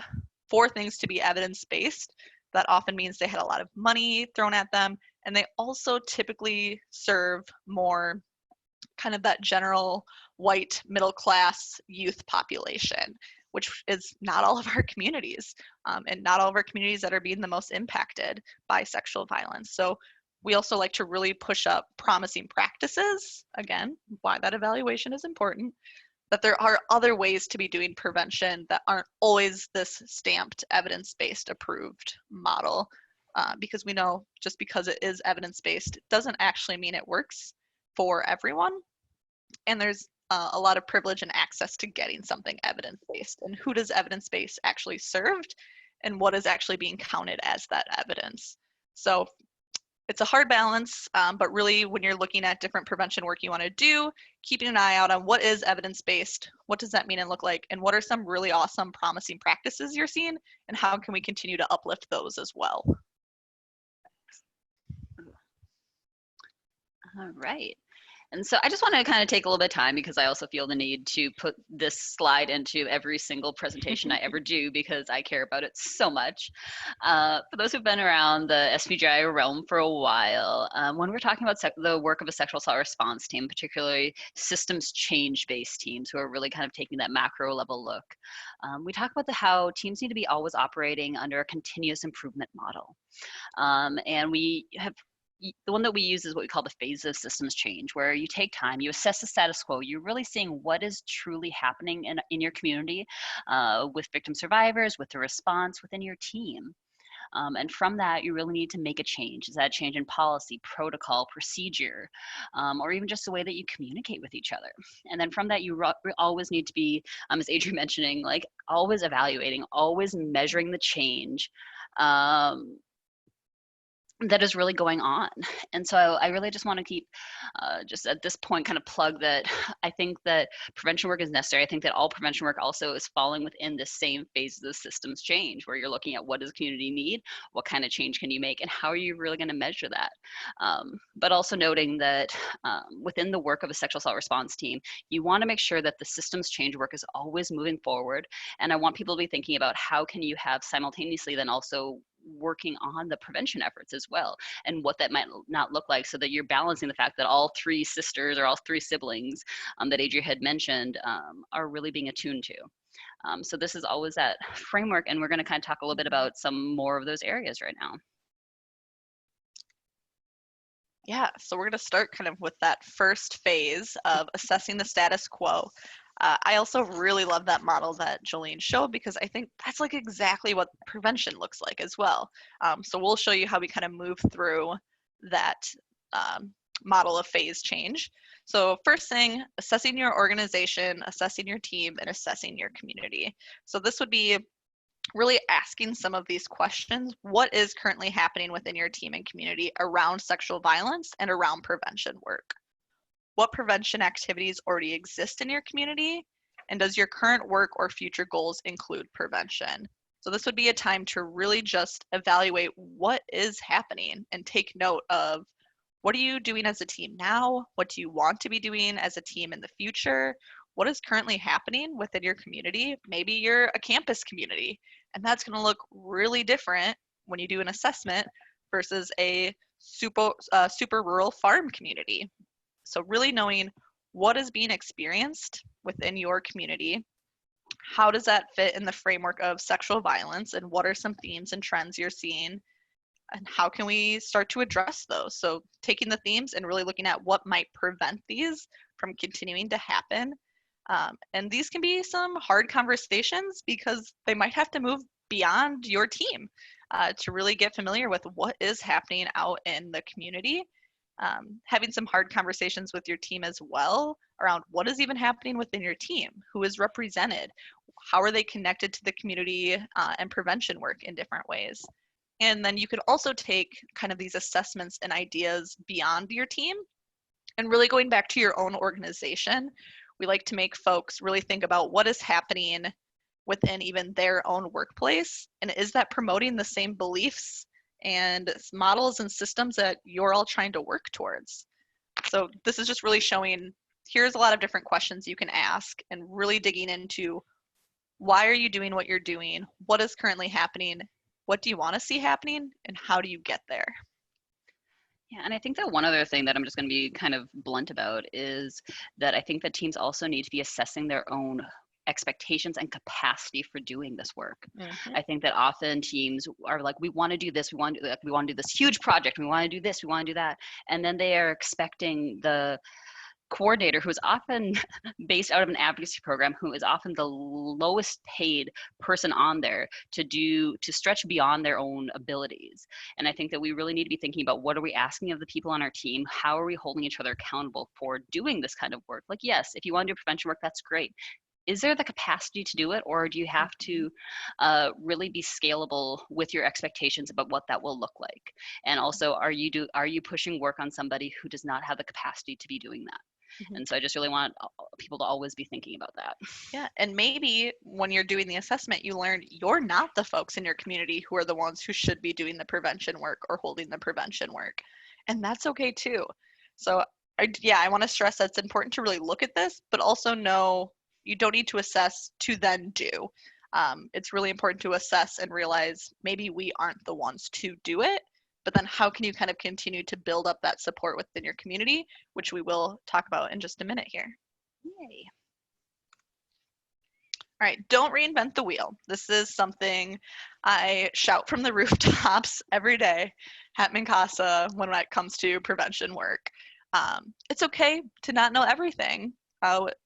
for things to be evidence-based, that often means they had a lot of money thrown at them, and they also typically serve more kind of that general white middle class youth population, which is not all of our communities, and not all of our communities that are being the most impacted by sexual violence. So we also like to really push up promising practices, again, why that evaluation is important, that there are other ways to be doing prevention that aren't always this stamped evidence-based approved model, because we know just because it is evidence-based doesn't actually mean it works for everyone. And there's a lot of privilege and access to getting something evidence-based, and who does evidence-based actually served, and what is actually being counted as that evidence. So it's a hard balance, but really when you're looking at different prevention work you want to do, keeping an eye out on what is evidence-based, what does that mean and look like, and what are some really awesome promising practices you're seeing, and how can we continue to uplift those as well. All right. And so I just want to kind of take a little bit of time, because I also feel the need to put this slide into every single presentation I ever do, because I care about it so much. For those who've been around the SPGI realm for a while, when we're talking about the work of a sexual assault response team, particularly systems change-based teams who are really kind of taking that macro level look, we talk about how teams need to be always operating under a continuous improvement model. And we have the one that we use is what we call the phase of systems change, where you take time, you assess the status quo, you're really seeing what is truly happening in your community, with victim survivors, with the response within your team. And from that, you really need to make a change. Is that a change in policy, protocol, procedure, or even just the way that you communicate with each other? And then from that, you always need to be, as Adrienne mentioning, like always evaluating, always measuring the change that is really going on. And so I really just want to keep, just at this point, kind of plug that I think that prevention work is necessary. I think that all prevention work also is falling within the same phases of systems change, where you're looking at what does community need, what kind of change can you make, and how are you really going to measure that? But also noting that within the work of a sexual assault response team, you want to make sure that the systems change work is always moving forward. And I want people to be thinking about how can you have simultaneously then also working on the prevention efforts as well, and what that might not look like, so that you're balancing the fact that all three sisters or all three siblings that Adria had mentioned are really being attuned to. So this is always that framework, and we're going to kind of talk a little bit about some more of those areas right now. Yeah, so we're going to start kind of with that first phase of assessing the status quo. I also really love that model that Jolene showed, because I think that's like exactly what prevention looks like as well. So we'll show you how we kind of move through that model of phase change. So first thing, assessing your organization, assessing your team, and assessing your community. So this would be really asking some of these questions. What is currently happening within your team and community around sexual violence and around prevention work? What prevention activities already exist in your community? And does your current work or future goals include prevention? So this would be a time to really just evaluate what is happening and take note of, what are you doing as a team now? What do you want to be doing as a team in the future? What is currently happening within your community? Maybe you're a campus community, and that's going to look really different when you do an assessment versus a super rural farm community. So really knowing what is being experienced within your community, how does that fit in the framework of sexual violence, and what are some themes and trends you're seeing, and how can we start to address those? So taking the themes and really looking at what might prevent these from continuing to happen. And these can be some hard conversations, because they might have to move beyond your team to really get familiar with what is happening out in the community. Having some hard conversations with your team as well around what is even happening within your team, who is represented, how are they connected to the community and prevention work in different ways. And then you could also take kind of these assessments and ideas beyond your team and really going back to your own organization. We like to make folks really think about what is happening within even their own workplace, and is that promoting the same beliefs and models and systems that you're all trying to work towards. So this is just really showing, here's a lot of different questions you can ask and really digging into why are you doing what you're doing, what is currently happening, what do you want to see happening, and how do you get there? Yeah, and I think that one other thing that I'm just going to be kind of blunt about is that I think that teams also need to be assessing their own expectations and capacity for doing this work. I think that often teams are like, we want to do this, we want to do this huge project, we want to do this, we want to do that, and then they are expecting the coordinator, who is often based out of an advocacy program, who is often the lowest paid person on there, to stretch beyond their own abilities. And I think that we really need to be thinking about, what are we asking of the people on our team? How are we holding each other accountable for doing this kind of work? Like, yes, if you want to do prevention work, that's great. Is there the capacity to do it, or do you have to really be scalable with your expectations about what that will look like? And also, are you pushing work on somebody who does not have the capacity to be doing that? And so I just really want people to always be thinking about that. Yeah, and maybe when you're doing the assessment, you learn you're not the folks in your community who are the ones who should be doing the prevention work or holding the prevention work. And that's okay too. So I want to stress that it's important to really look at this, but also know you don't need to assess to then do. It's really important to assess and realize maybe we aren't the ones to do it, but then how can you kind of continue to build up that support within your community, which we will talk about in just a minute here. Yay. All right, don't reinvent the wheel. This is something I shout from the rooftops every day at Mincasa when it comes to prevention work. It's okay to not know everything,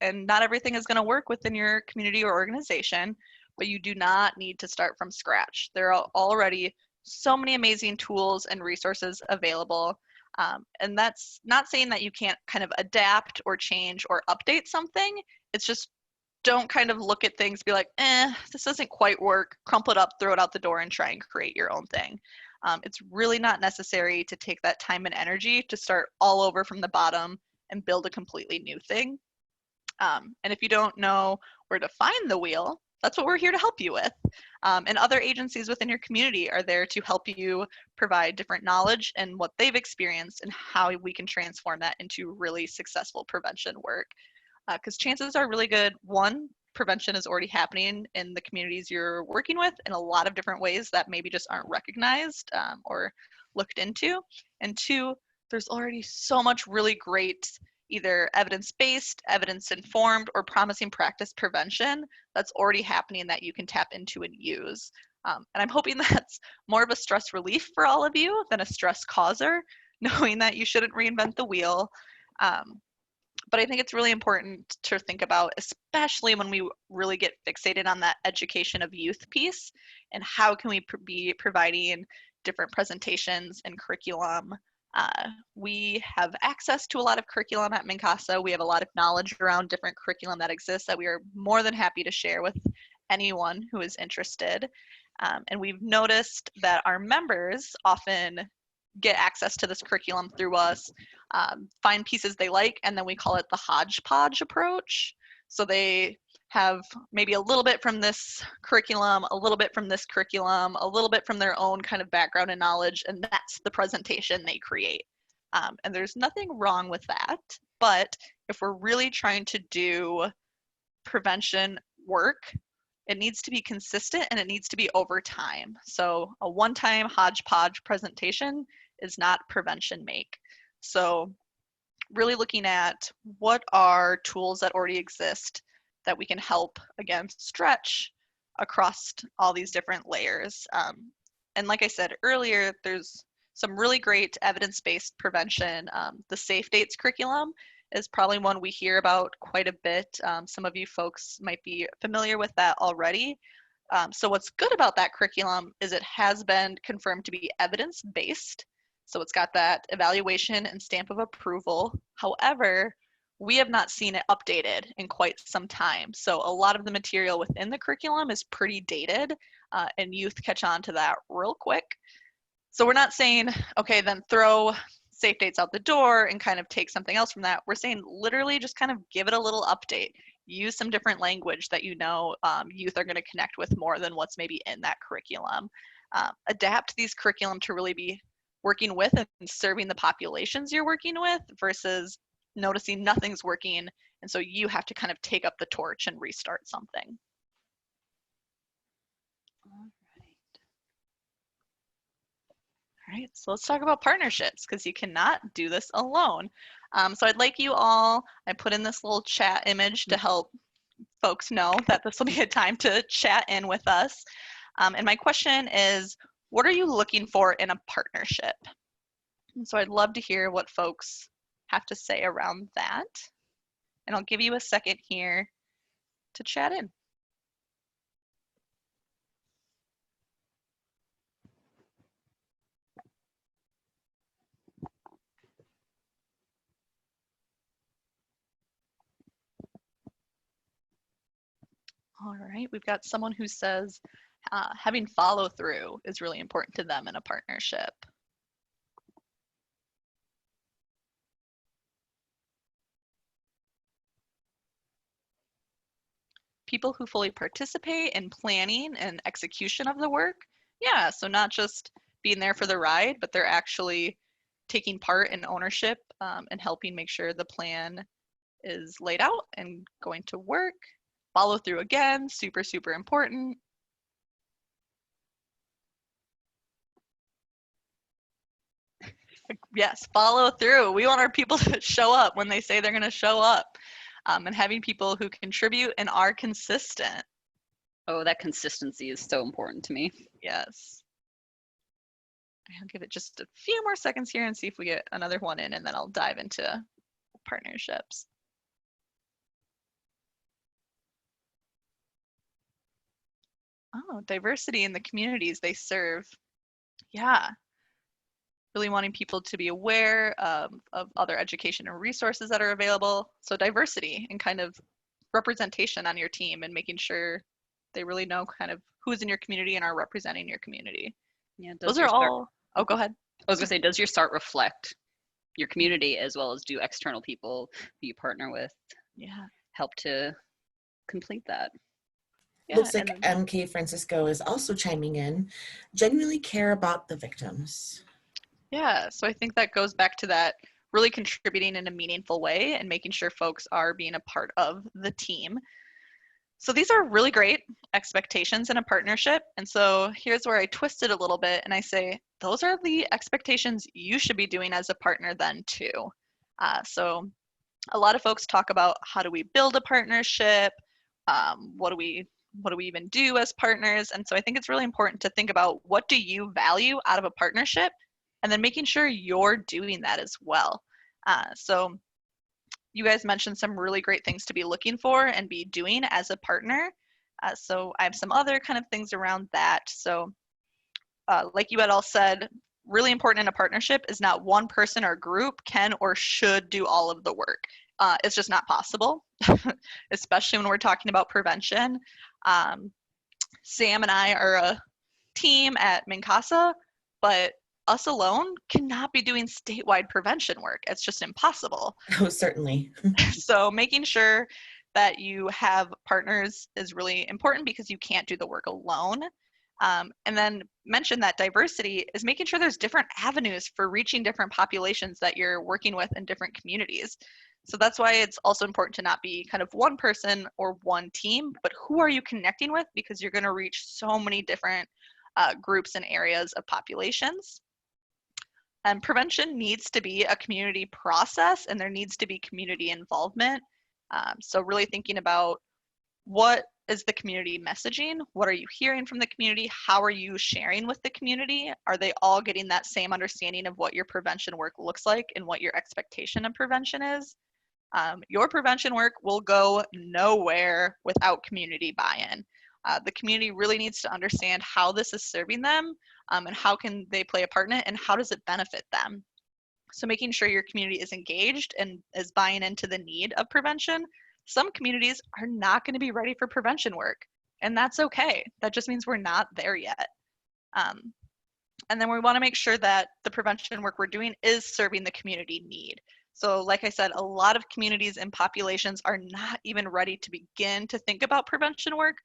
and not everything is going to work within your community or organization, but you do not need to start from scratch. There are already so many amazing tools and resources available. And that's not saying that you can't kind of adapt or change or update something. It's just, don't kind of look at things, be like, this doesn't quite work, crumple it up, throw it out the door, and try and create your own thing. It's really not necessary to take that time and energy to start all over from the bottom and build a completely new thing. And if you don't know where to find the wheel, that's what we're here to help you with. And other agencies within your community are there to help you provide different knowledge and what they've experienced and how we can transform that into really successful prevention work. Because chances are really good, one, prevention is already happening in the communities you're working with in a lot of different ways that maybe just aren't recognized or looked into. And two, there's already so much really great either evidence-based, evidence-informed, or promising practice prevention that's already happening that you can tap into and use. And I'm hoping that's more of a stress relief for all of you than a stress causer, knowing that you shouldn't reinvent the wheel. But I think it's really important to think about, especially when we really get fixated on that education of youth piece, and how can we be providing different presentations and curriculum. We have access to a lot of curriculum at Mincasa. We have a lot of knowledge around different curriculum that exists that we are more than happy to share with anyone who is interested. And we've noticed that our members often get access to this curriculum through us, find pieces they like, and then we call it the hodgepodge approach. So they have maybe a little bit from this curriculum, a little bit from this curriculum, a little bit from their own kind of background and knowledge, and that's the presentation they create. And there's nothing wrong with that, but if we're really trying to do prevention work, it needs to be consistent and it needs to be over time. So a one-time hodgepodge presentation is not prevention make. So really looking at what are tools that already exist that we can help, again, stretch across all these different layers. And like I said earlier, there's some really great evidence-based prevention. The Safe Dates curriculum is probably one we hear about quite a bit. Some of you folks might be familiar with that already. So what's good about that curriculum is it has been confirmed to be evidence-based. So it's got that evaluation and stamp of approval. However, we have not seen it updated in quite some time. So a lot of the material within the curriculum is pretty dated, and youth catch on to that real quick. So we're not saying, okay, then throw safe dates out the door and kind of take something else from that. We're saying literally just kind of give it a little update. Use some different language that youth are going to connect with more than what's maybe in that curriculum. Adapt these curriculum to really be working with and serving the populations you're working with versus noticing nothing's working, and so you have to kind of take up the torch and restart something. All right, so let's talk about partnerships because you cannot do this alone. So I'd like you all, I put in this little chat image to help folks know that this will be a time to chat in with us. And my question is, what are you looking for in a partnership? And so I'd love to hear what folks have to say around that. And I'll give you a second here to chat in. All right, we've got someone who says having follow through is really important to them in a partnership. People who fully participate in planning and execution of the work. Yeah, so not just being there for the ride, but they're actually taking part in ownership and helping make sure the plan is laid out and going to work. Follow through again, super, super important. Yes, follow through. We want our people to show up when they say they're going to show up, and having people who contribute and are consistent. Oh, that consistency is so important to me. Yes. I'll give it just a few more seconds here and see if we get another one in, and then I'll dive into partnerships. Oh, diversity in the communities they serve. Yeah. Really wanting people to be aware of other education and resources that are available. So diversity and kind of representation on your team and making sure they really know kind of who's in your community and are representing your community. Yeah, those are all. Oh, go ahead. I was gonna say, does your SART reflect your community as well as do external people who you partner with help to complete that? Yeah, looks like MK Francisco is also chiming in. Genuinely care about the victims. Yeah, so I think that goes back to that really contributing in a meaningful way and making sure folks are being a part of the team. So these are really great expectations in a partnership. And so here's where I twist it a little bit and I say, those are the expectations you should be doing as a partner then too. So a lot of folks talk about how do we build a partnership? What do we even do as partners? And so I think it's really important to think about what do you value out of a partnership and then making sure you're doing that as well. So you guys mentioned some really great things to be looking for and be doing as a partner. So I have some other kind of things around that. So like you had all said, really important in a partnership is not one person or group can or should do all of the work. It's just not possible, especially when we're talking about prevention. Sam and I are a team at MnCASA, but us alone cannot be doing statewide prevention work. It's just impossible. Oh, certainly. So making sure that you have partners is really important because you can't do the work alone. And then mention that diversity is making sure there's different avenues for reaching different populations that you're working with in different communities. So that's why it's also important to not be kind of one person or one team, but who are you connecting with? Because you're going to reach so many different groups and areas of populations. And prevention needs to be a community process and there needs to be community involvement. So really thinking about what is the community messaging? What are you hearing from the community? How are you sharing with the community? Are they all getting that same understanding of what your prevention work looks like and what your expectation of prevention is? Your prevention work will go nowhere without community buy-in. The community really needs to understand how this is serving them, and how can they play a part in it, and how does it benefit them. So making sure your community is engaged and is buying into the need of prevention. Some communities are not going to be ready for prevention work, and that's okay. That just means we're not there yet. And then we want to make sure that the prevention work we're doing is serving the community need. So like I said, a lot of communities and populations are not even ready to begin to think about prevention work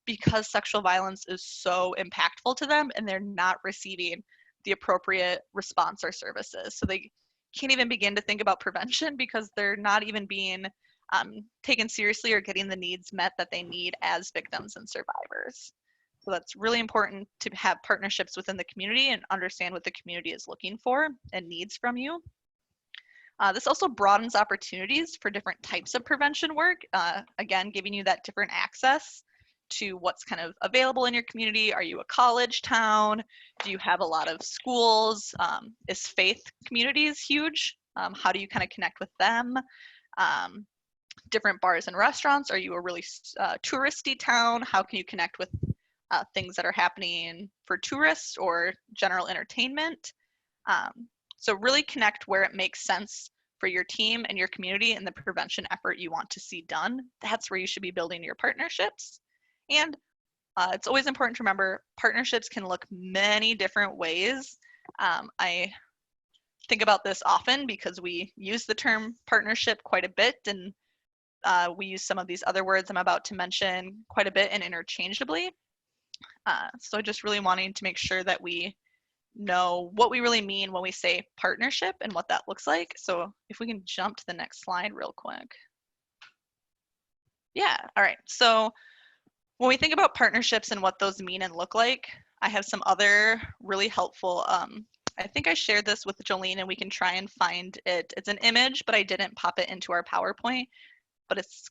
because sexual violence is so impactful to them and they're not receiving the appropriate response or services. So they can't even begin to think about prevention because they're not even being taken seriously or getting the needs met that they need as victims and survivors. So that's really important to have partnerships within the community and understand what the community is looking for and needs from you. This also broadens opportunities for different types of prevention work, again, giving you that different access to what's kind of available in your community. Are you a college town? Do you have a lot of schools? Is faith communities huge? How do you kind of connect with them? Different bars and restaurants. Are you a really touristy town? How can you connect with things that are happening for tourists or general entertainment? So really connect where it makes sense for your team and your community and the prevention effort you want to see done. That's where you should be building your partnerships. And it's always important to remember partnerships can look many different ways. I think about this often because we use the term partnership quite a bit, and we use some of these other words I'm about to mention quite a bit and interchangeably. So just really wanting to make sure that we know what we really mean when we say partnership and what that looks like. So if we can jump to the next slide real quick. Yeah, all right. So when we think about partnerships and what those mean and look like, I have some other really helpful, I think I shared this with Jolene and we can try and find it. It's an image, but I didn't pop it into our PowerPoint. But it's,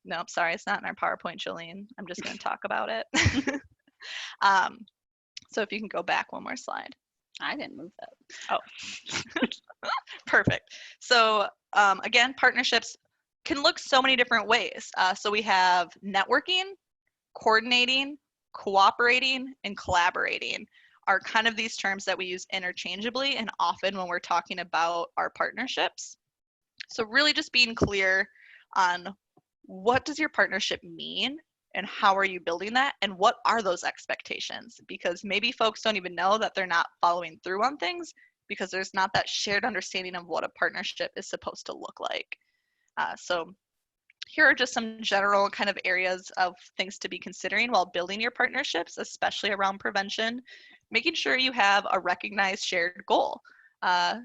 no, sorry, it's not in our PowerPoint, Jolene. I'm just gonna talk about it. So if you can go back one more slide. I didn't move that. Oh, perfect. So again, partnerships can look so many different ways. So we have networking, coordinating, cooperating, and collaborating are kind of these terms that we use interchangeably and often when we're talking about our partnerships. So really just being clear on what does your partnership mean and how are you building that and what are those expectations, because maybe folks don't even know that they're not following through on things because there's not that shared understanding of what a partnership is supposed to look like. So here are just some general kind of areas of things to be considering while building your partnerships, especially around prevention. Making sure you have a recognized shared goal.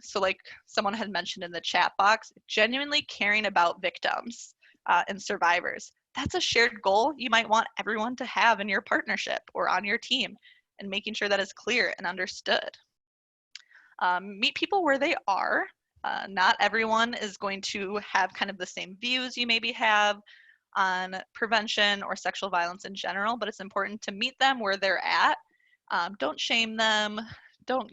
So like someone had mentioned in the chat box, genuinely caring about victims and survivors. That's a shared goal you might want everyone to have in your partnership or on your team, and making sure that is clear and understood. Meet people where they are. Not everyone is going to have kind of the same views you maybe have on prevention or sexual violence in general, but it's important to meet them where they're at. Don't shame them. Don't,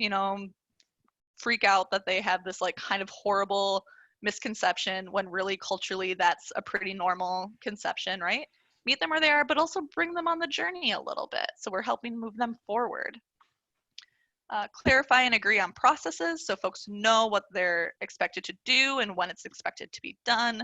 freak out that they have this like kind of horrible misconception when really culturally that's a pretty normal conception, right? Meet them where they are, but also bring them on the journey a little bit. So we're helping move them forward. Clarify and agree on processes so folks know what they're expected to do and when it's expected to be done,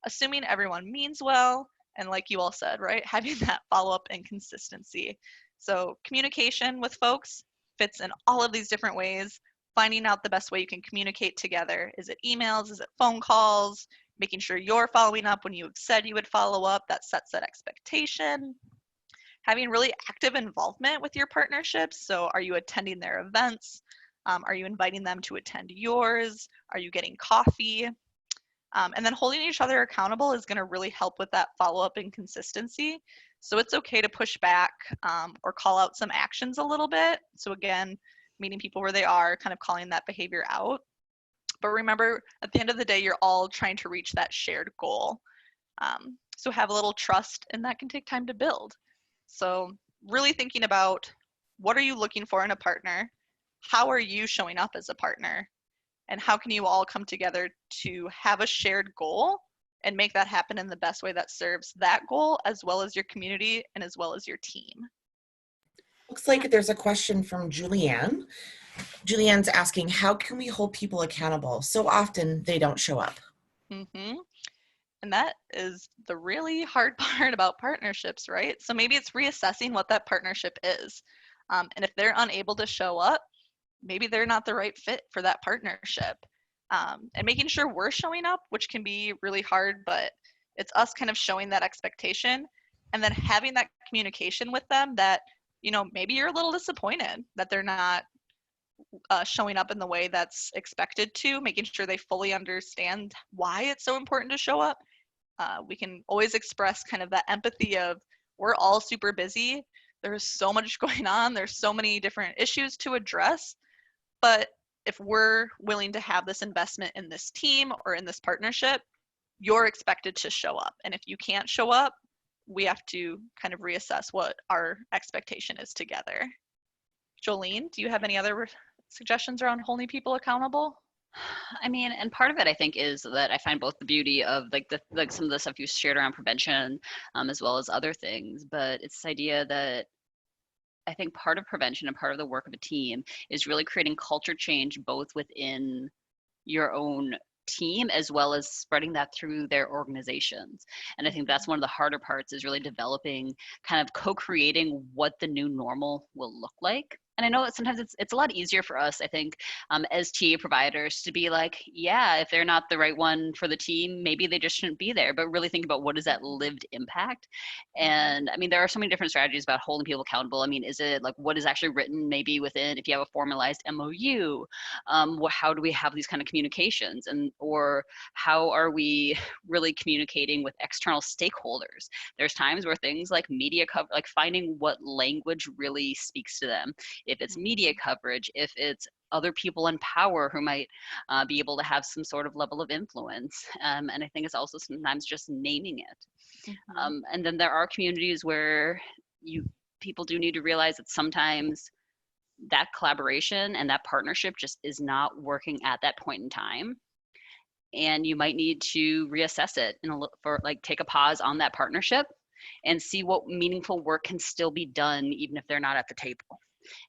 assuming everyone means well, and like you all said, right, having that follow-up and consistency. So communication with folks fits in all of these different ways, finding out the best way you can communicate together. Is it emails? Is it phone calls? Making sure you're following up when you said you would follow up, that sets that expectation. Having really active involvement with your partnerships. So are you attending their events? Are you inviting them to attend yours? Are you getting coffee? And then holding each other accountable is going to really help with that follow-up and consistency. So it's okay to push back or call out some actions a little bit. So again, meeting people where they are, kind of calling that behavior out. But remember, at the end of the day, you're all trying to reach that shared goal. So have a little trust, and that can take time to build. So really thinking about what are you looking for in a partner? How are you showing up as a partner? And how can you all come together to have a shared goal and make that happen in the best way that serves that goal as well as your community and as well as your team. Looks like there's a question from Julianne. Julianne's asking, how can we hold people accountable? So often they don't show up. Mm-hmm. And that is the really hard part about partnerships, right? So maybe it's reassessing what that partnership is. And if they're unable to show up, maybe they're not the right fit for that partnership. And making sure we're showing up, which can be really hard, but it's us kind of showing that expectation and then having that communication with them that, maybe you're a little disappointed that they're not showing up in the way that's expected to, making sure they fully understand why it's so important to show up. We can always express kind of that empathy of, we're all super busy. There's so much going on. There's so many different issues to address. But if we're willing to have this investment in this team or in this partnership, you're expected to show up. And if you can't show up, we have to kind of reassess what our expectation is together. Jolene, do you have any other suggestions around holding people accountable? I mean, and part of it I think is that I find both the beauty of like some of the stuff you shared around prevention, as well as other things, but it's this idea that I think part of prevention and part of the work of a team is really creating culture change both within your own team as well as spreading that through their organizations. And I think that's one of the harder parts, is really developing, kind of co-creating what the new normal will look like. And I know that sometimes it's a lot easier for us, I think, as TA providers to be like, yeah, if they're not the right one for the team, maybe they just shouldn't be there. But really think about, what is that lived impact? And I mean, there are so many different strategies about holding people accountable. I mean, is it like what is actually written maybe within, if you have a formalized MOU, how do we have these kind of communications? And or how are we really communicating with external stakeholders? There's times where things like media cover, like finding what language really speaks to them. If it's media coverage, if it's other people in power who might be able to have some sort of level of influence. And I think it's also sometimes just naming it. And then there are communities where people do need to realize that sometimes that collaboration and that partnership just is not working at that point in time. And you might need to reassess it take a pause on that partnership and see what meaningful work can still be done even if they're not at the table.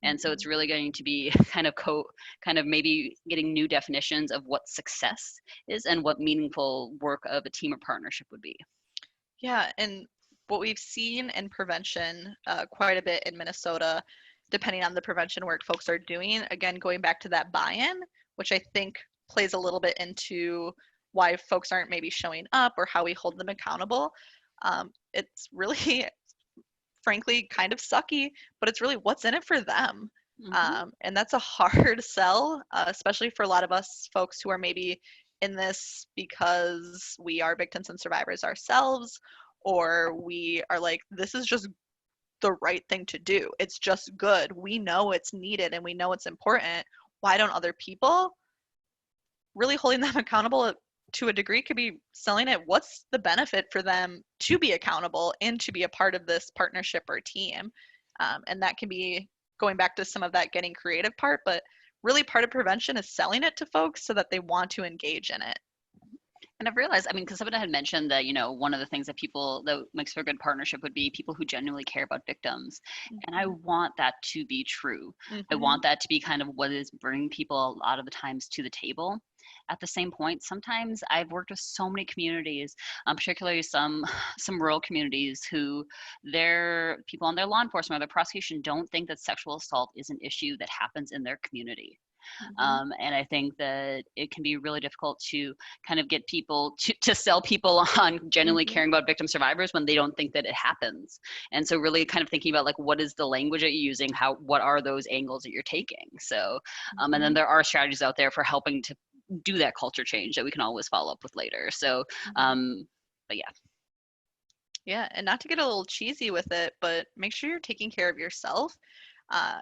And so it's really going to be kind of maybe getting new definitions of what success is and what meaningful work of a team or partnership would be. Yeah, and what we've seen in prevention quite a bit in Minnesota, depending on the prevention work folks are doing, again, going back to that buy-in, which I think plays a little bit into why folks aren't maybe showing up or how we hold them accountable. It's really frankly kind of sucky, but it's really what's in it for them. And that's a hard sell, especially for a lot of us folks who are maybe in this because we are victims and survivors ourselves, or we are like, this is just the right thing to do. It's just good. We know it's needed and we know it's important. Why don't other people? Really holding them accountable to a degree could be selling it. What's the benefit for them to be accountable and to be a part of this partnership or team? And that can be going back to some of that getting creative part, but really part of prevention is selling it to folks so that they want to engage in it. And I've realized, I mean, because someone had mentioned that, one of the things that makes for a good partnership would be people who genuinely care about victims. And I want that to be true. I want that to be kind of what is bringing people a lot of the times to the table. At the same point, sometimes I've worked with so many communities, particularly some rural communities, who their people on their law enforcement or their prosecution don't think that sexual assault is an issue that happens in their community. And I think that it can be really difficult to kind of get people to sell people on genuinely caring about victim survivors when they don't think that it happens. And so really kind of thinking about like, what is the language that you're using? What are those angles that you're taking? So, and then there are strategies out there for helping to do that culture change that we can always follow up with later. So, but yeah. Yeah, and not to get a little cheesy with it, but make sure you're taking care of yourself.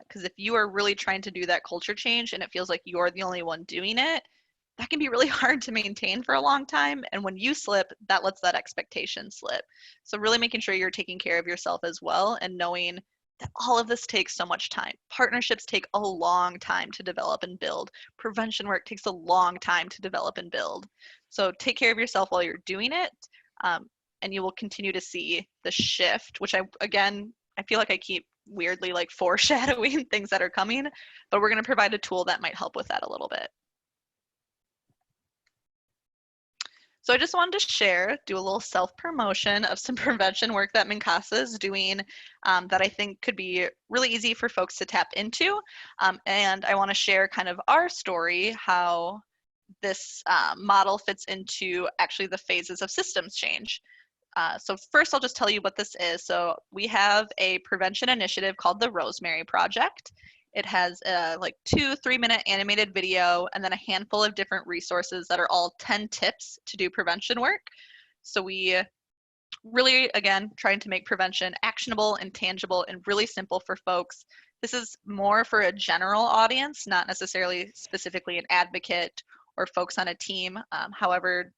Because if you are really trying to do that culture change and it feels like you're the only one doing it, that can be really hard to maintain for a long time. And when you slip, that lets that expectation slip. So really making sure you're taking care of yourself as well and knowing that all of this takes so much time. Partnerships take a long time to develop and build. Prevention work takes a long time to develop and build. So take care of yourself while you're doing it, and you will continue to see the shift, which I feel like I keep weirdly like foreshadowing things that are coming, but we're going to provide a tool that might help with that a little bit. So I just wanted to do a little self-promotion of some prevention work that MNCASA is doing that I think could be really easy for folks to tap into. And I want to share kind of our story, how this model fits into actually the phases of systems change. So first, I'll just tell you what this is. So we have a prevention initiative called the Rosemary Project. It has like 2-3 minute animated video and then a handful of different resources that are all 10 tips to do prevention work. So we really, again, trying to make prevention actionable and tangible and really simple for folks. This is more for a general audience, not necessarily specifically an advocate or folks on a team. However,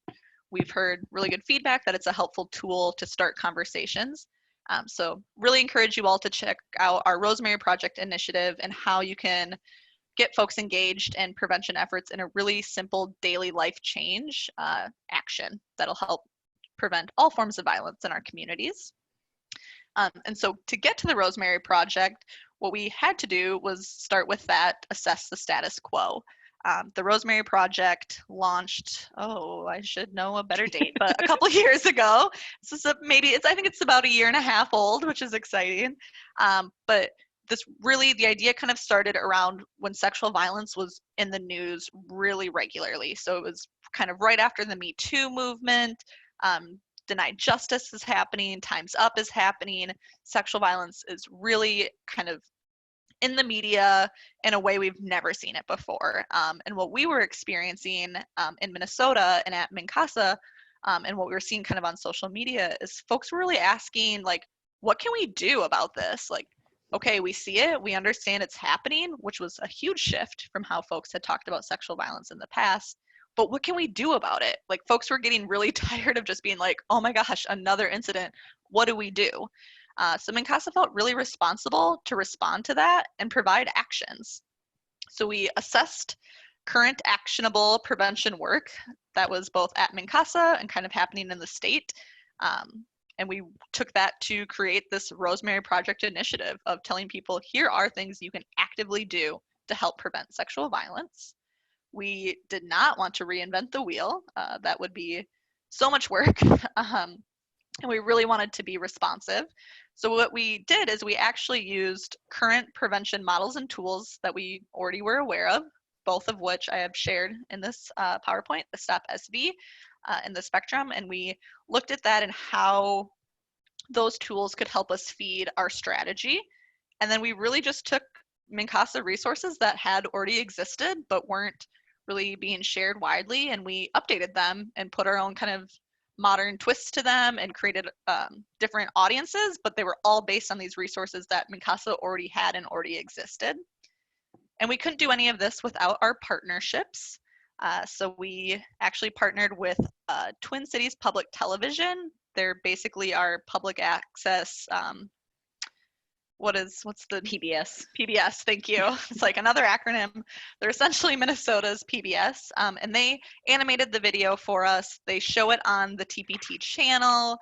we've heard really good feedback that it's a helpful tool to start conversations. So really encourage you all to check out our Rosemary Project initiative and how you can get folks engaged in prevention efforts in a really simple daily life change action that'll help prevent all forms of violence in our communities. And so to get to the Rosemary Project, what we had to do was start with that, assess the status quo. The Rosemary Project launched, I should know a better date, but a couple years ago. So I think it's about 1.5 years old, which is exciting. But the idea kind of started around when sexual violence was in the news really regularly. So it was kind of right after the Me Too movement. Denied justice is happening, Time's Up is happening. Sexual violence is really kind of in the media in a way we've never seen it before. And what we were experiencing in Minnesota and at MNCASA, and what we were seeing kind of on social media is folks were really asking, like, what can we do about this? Like, okay, we see it, we understand it's happening, which was a huge shift from how folks had talked about sexual violence in the past. But what can we do about it? Like, folks were getting really tired of just being like, oh my gosh, another incident. What do we do? So MNCASA felt really responsible to respond to that and provide actions. So we assessed current actionable prevention work that was both at MNCASA and kind of happening in the state. And we took that to create this Rosemary Project initiative of telling people, here are things you can actively do to help prevent sexual violence. We did not want to reinvent the wheel. That would be so much work. And we really wanted to be responsive. So what we did is we actually used current prevention models and tools that we already were aware of, both of which I have shared in this PowerPoint, the STOP SV and the Spectrum, and we looked at that and how those tools could help us feed our strategy. And then we really just took MNCASA resources that had already existed but weren't really being shared widely, and we updated them and put our own kind of modern twists to them and created different audiences, but they were all based on these resources that MNCASA already had and already existed. And we couldn't do any of this without our partnerships. So we actually partnered with Twin Cities Public Television. They're basically our public access, what's the PBS. PBS, thank you. It's like another acronym. They're essentially Minnesota's PBS, and they animated the video for us. They show it on the TPT channel.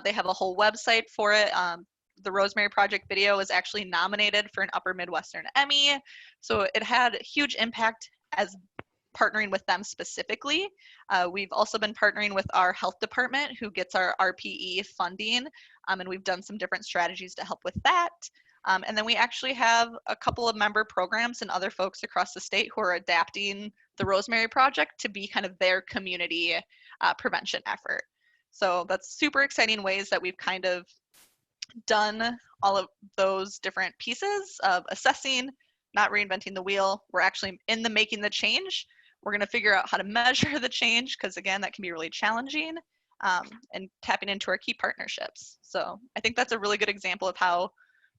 They have a whole website for it. The Rosemary Project video was actually nominated for an Upper Midwestern Emmy, so it had a huge impact as partnering with them specifically. We've also been partnering with our health department, who gets our RPE funding, and we've done some different strategies to help with that. And then we actually have a couple of member programs and other folks across the state who are adapting the Rosemary Project to be kind of their community prevention effort. So that's super exciting ways that we've kind of done all of those different pieces of assessing, not reinventing the wheel. We're actually in the making the change. We're going to figure out how to measure the change, because again, that can be really challenging, and tapping into our key partnerships. So I think that's a really good example of how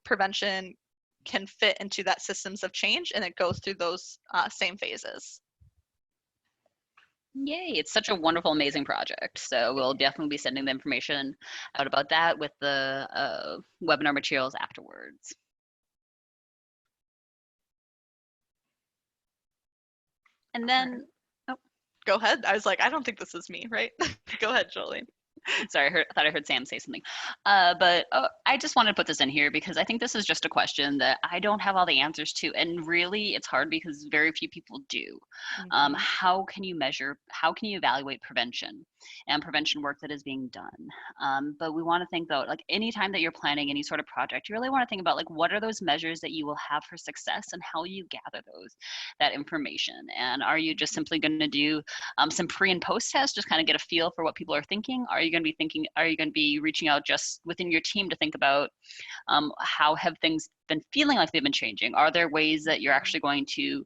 prevention can fit into that systems of change, and it goes through those same phases. Yay, it's such a wonderful, amazing project. So we'll definitely be sending the information out about that with the webinar materials afterwards. And then, oh, Go ahead. I was like, I don't think this is me, right? Go ahead, Jolene. sorry, I thought I heard Sam say something. But I just wanted to put this in here because I think this is just a question that I don't have all the answers to. And really, it's hard because very few people do. Mhm. How can you measure, how can you evaluate prevention and prevention work that is being done? But we want to think though, like anytime that you're planning any sort of project, you really want to think about like what are those measures that you will have for success and how you gather that information. And are you just simply going to do some pre and post tests, just kind of get a feel for what people are thinking? Are you going to be thinking, are you going to be reaching out just within your team to think about how have things been feeling like they've been changing? Are there ways that you're actually going to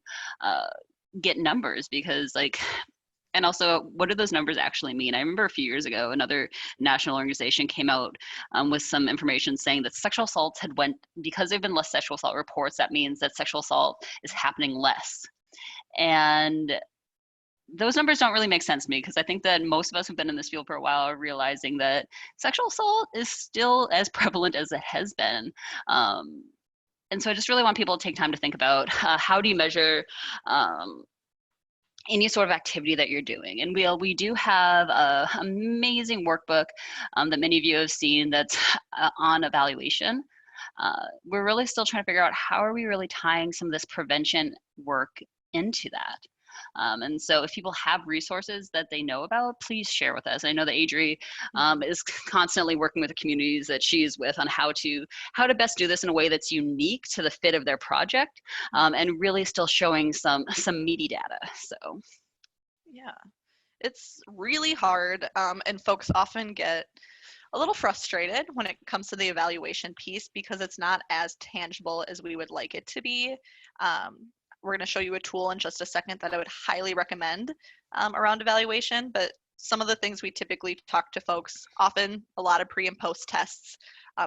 get numbers? Because like, and also, what do those numbers actually mean? I remember a few years ago, another national organization came out with some information saying that sexual assaults had went, because there have been less sexual assault reports, that means that sexual assault is happening less. And those numbers don't really make sense to me because I think that most of us who've been in this field for a while are realizing that sexual assault is still as prevalent as it has been. And so I just really want people to take time to think about how do you measure any sort of activity that you're doing. And we do have an amazing workbook that many of you have seen that's on evaluation. We're really still trying to figure out how are we really tying some of this prevention work into that. And so if people have resources that they know about, please share with us. I know that Adri is constantly working with the communities that she's with on how to best do this in a way that's unique to the fit of their project, and really still showing some meaty data. So Yeah, it's really hard, and folks often get a little frustrated when it comes to the evaluation piece because it's not as tangible as we would like it to be. We're going to show you a tool in just a second that I would highly recommend around evaluation, but some of the things we typically talk to folks, often a lot of pre and post tests,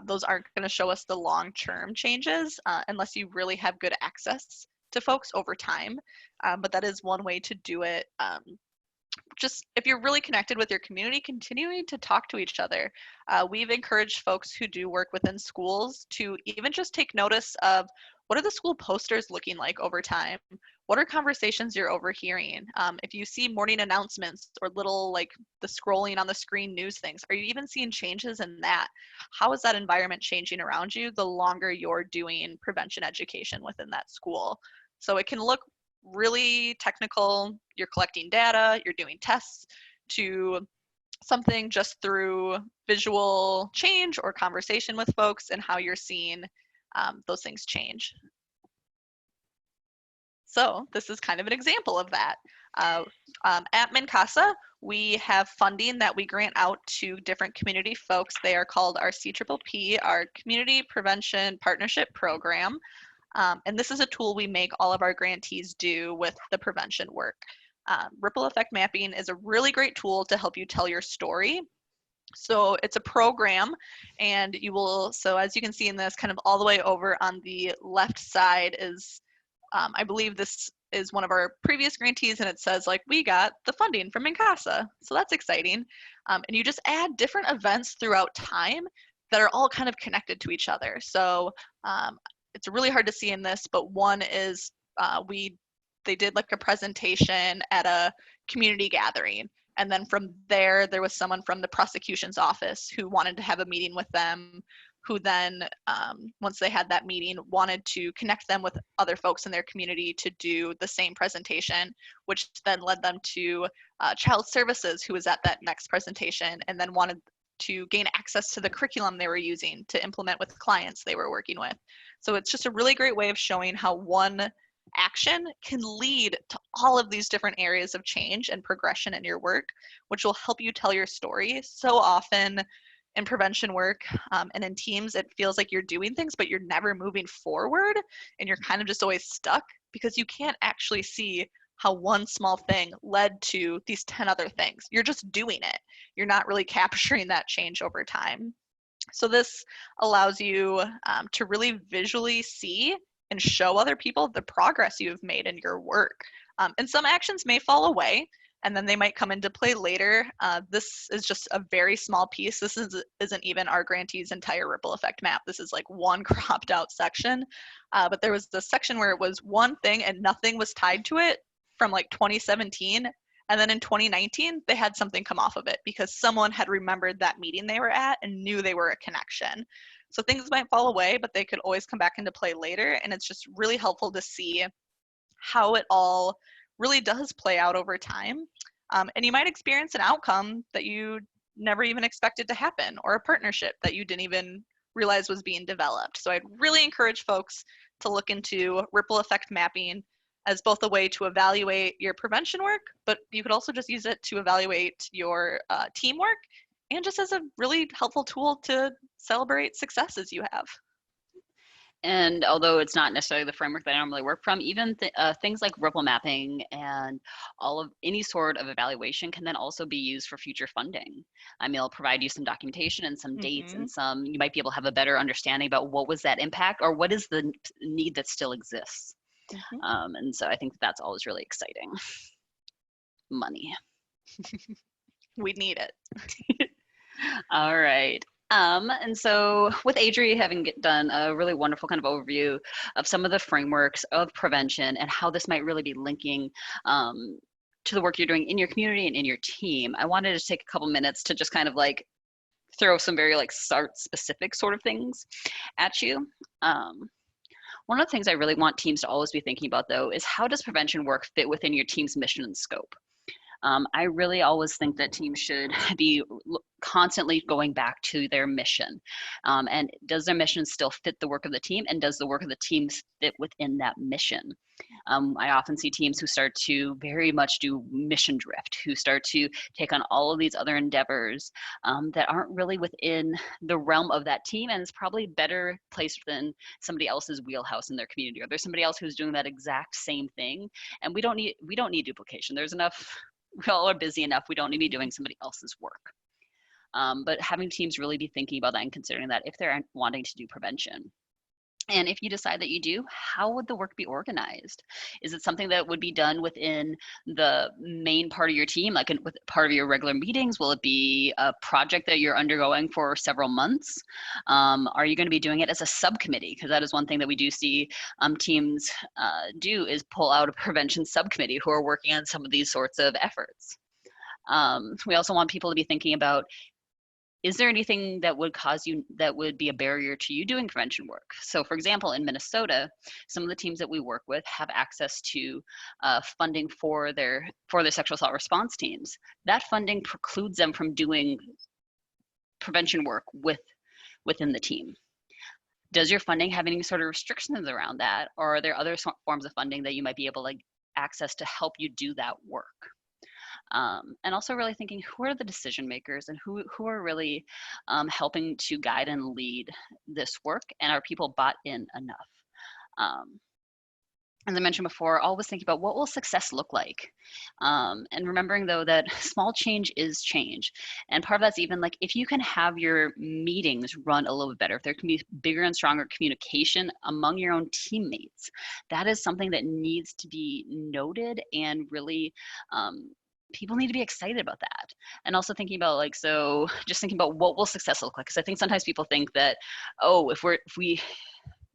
those aren't going to show us the long-term changes unless you really have good access to folks over time. But that is one way to do it. Just if you're really connected with your community, continuing to talk to each other. We've encouraged folks who do work within schools to even just take notice of what are the school posters looking like over time? What are conversations you're overhearing? If you see morning announcements or little like the scrolling on the screen news things, are you even seeing changes in that? How is that environment changing around you the longer you're doing prevention education within that school? So it can look really technical, you're collecting data, you're doing tests, to something just through visual change or conversation with folks and how you're seeing those things change. So this is kind of an example of that. At MnCASA, we have funding that we grant out to different community folks. They are called our CPPP, our Community Prevention Partnership Program. And this is a tool we make all of our grantees do with the prevention work. Ripple effect mapping is a really great tool to help you tell your story. So it's a program, and you will, so as you can see in this, kind of all the way over on the left side is, I believe this is one of our previous grantees, and it says like, we got the funding from MnCASA. So that's exciting. And you just add different events throughout time that are all kind of connected to each other. So it's really hard to see in this, but one is they did like a presentation at a community gathering. And then from there was someone from the prosecution's office who wanted to have a meeting with them, who then, once they had that meeting, wanted to connect them with other folks in their community to do the same presentation, which then led them to Child Services, who was at that next presentation, and then wanted to gain access to the curriculum they were using to implement with clients they were working with. So it's just a really great way of showing how one action can lead to all of these different areas of change and progression in your work, which will help you tell your story. So often in prevention work and in teams, it feels like you're doing things, but you're never moving forward, and you're kind of just always stuck because you can't actually see how one small thing led to these 10 other things. You're just doing it. You're not really capturing that change over time. So this allows you to really visually see and show other people the progress you've made in your work. And some actions may fall away, and then they might come into play later. This is just a very small piece. This isn't even our grantee's entire ripple effect map. This is like one cropped out section. But there was the section where it was one thing and nothing was tied to it. from like 2017. And then in 2019, they had something come off of it because someone had remembered that meeting they were at and knew they were a connection. So things might fall away, but they could always come back into play later. And it's just really helpful to see how it all really does play out over time. And you might experience an outcome that you never even expected to happen, or a partnership that you didn't even realize was being developed. So I'd really encourage folks to look into ripple effect mapping as both a way to evaluate your prevention work, but you could also just use it to evaluate your teamwork, and just as a really helpful tool to celebrate successes you have. And although it's not necessarily the framework that I normally work from, even things like ripple mapping and all of any sort of evaluation can then also be used for future funding. I mean, it'll provide you some documentation and some dates and some, you might be able to have a better understanding about what was that impact or what is the need that still exists. And so I think that's always really exciting. Money. We need it. All right. And so with Adri having done a really wonderful kind of overview of some of the frameworks of prevention and how this might really be linking to the work you're doing in your community and in your team, I wanted to take a couple minutes to just kind of like throw some very like SART specific sort of things at you. One of the things I really want teams to always be thinking about though is how does prevention work fit within your team's mission and scope? I really always think that teams should be constantly going back to their mission. And does their mission still fit the work of the team? And does the work of the team fit within that mission? I often see teams who start to very much do mission drift, who start to take on all of these other endeavors that aren't really within the realm of that team, and it's probably better placed than somebody else's wheelhouse in their community, or there's somebody else who's doing that exact same thing, and we don't need duplication. There's enough. We all are busy enough. We don't need to be doing somebody else's work. But having teams really be thinking about that and considering that if they're wanting to do prevention. And if you decide that you do, how would the work be organized? Is it something that would be done within the main part of your team, like with part of your regular meetings? Will it be a project that you're undergoing for several months? Are you going to be doing it as a subcommittee? Because that is one thing that we do see teams do is pull out a prevention subcommittee who are working on some of these sorts of efforts. We also want people to be thinking about, is there anything that would that would be a barrier to you doing prevention work? So for example, in Minnesota, some of the teams that we work with have access to funding for their sexual assault response teams. That funding precludes them from doing prevention work within the team. Does your funding have any sort of restrictions around that? Or are there other forms of funding that you might be able to access to help you do that work? And also really thinking, who are the decision makers and who are really helping to guide and lead this work, and are people bought in enough? As I mentioned before, always thinking about what will success look like, and remembering though that small change is change, and part of that's even like if you can have your meetings run a little bit better, if there can be bigger and stronger communication among your own teammates, that is something that needs to be noted, and really people need to be excited about that. And also thinking about like, so just thinking about what will success look like, because I think sometimes people think that, oh, if we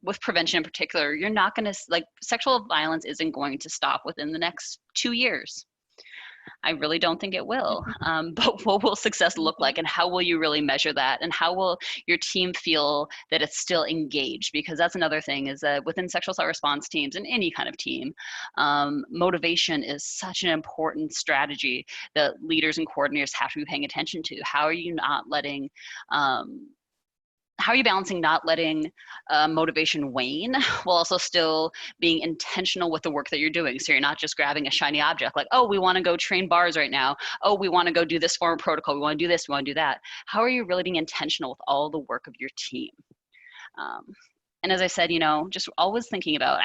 with prevention in particular, you're not going to, like, sexual violence isn't going to stop within the next 2 years. I really don't think it will. But what will success look like, and how will you really measure that? And how will your team feel that it's still engaged? Because that's another thing, is that within sexual assault response teams and any kind of team, motivation is such an important strategy that leaders and coordinators have to be paying attention to. How are you not letting how are you balancing not letting motivation wane while also still being intentional with the work that you're doing? So you're not just grabbing a shiny object like, oh, we want to go train bars right now. Oh, we want to go do this form of protocol. We want to do this, we want to do that. How are you really being intentional with all the work of your team? And as I said, just always thinking about,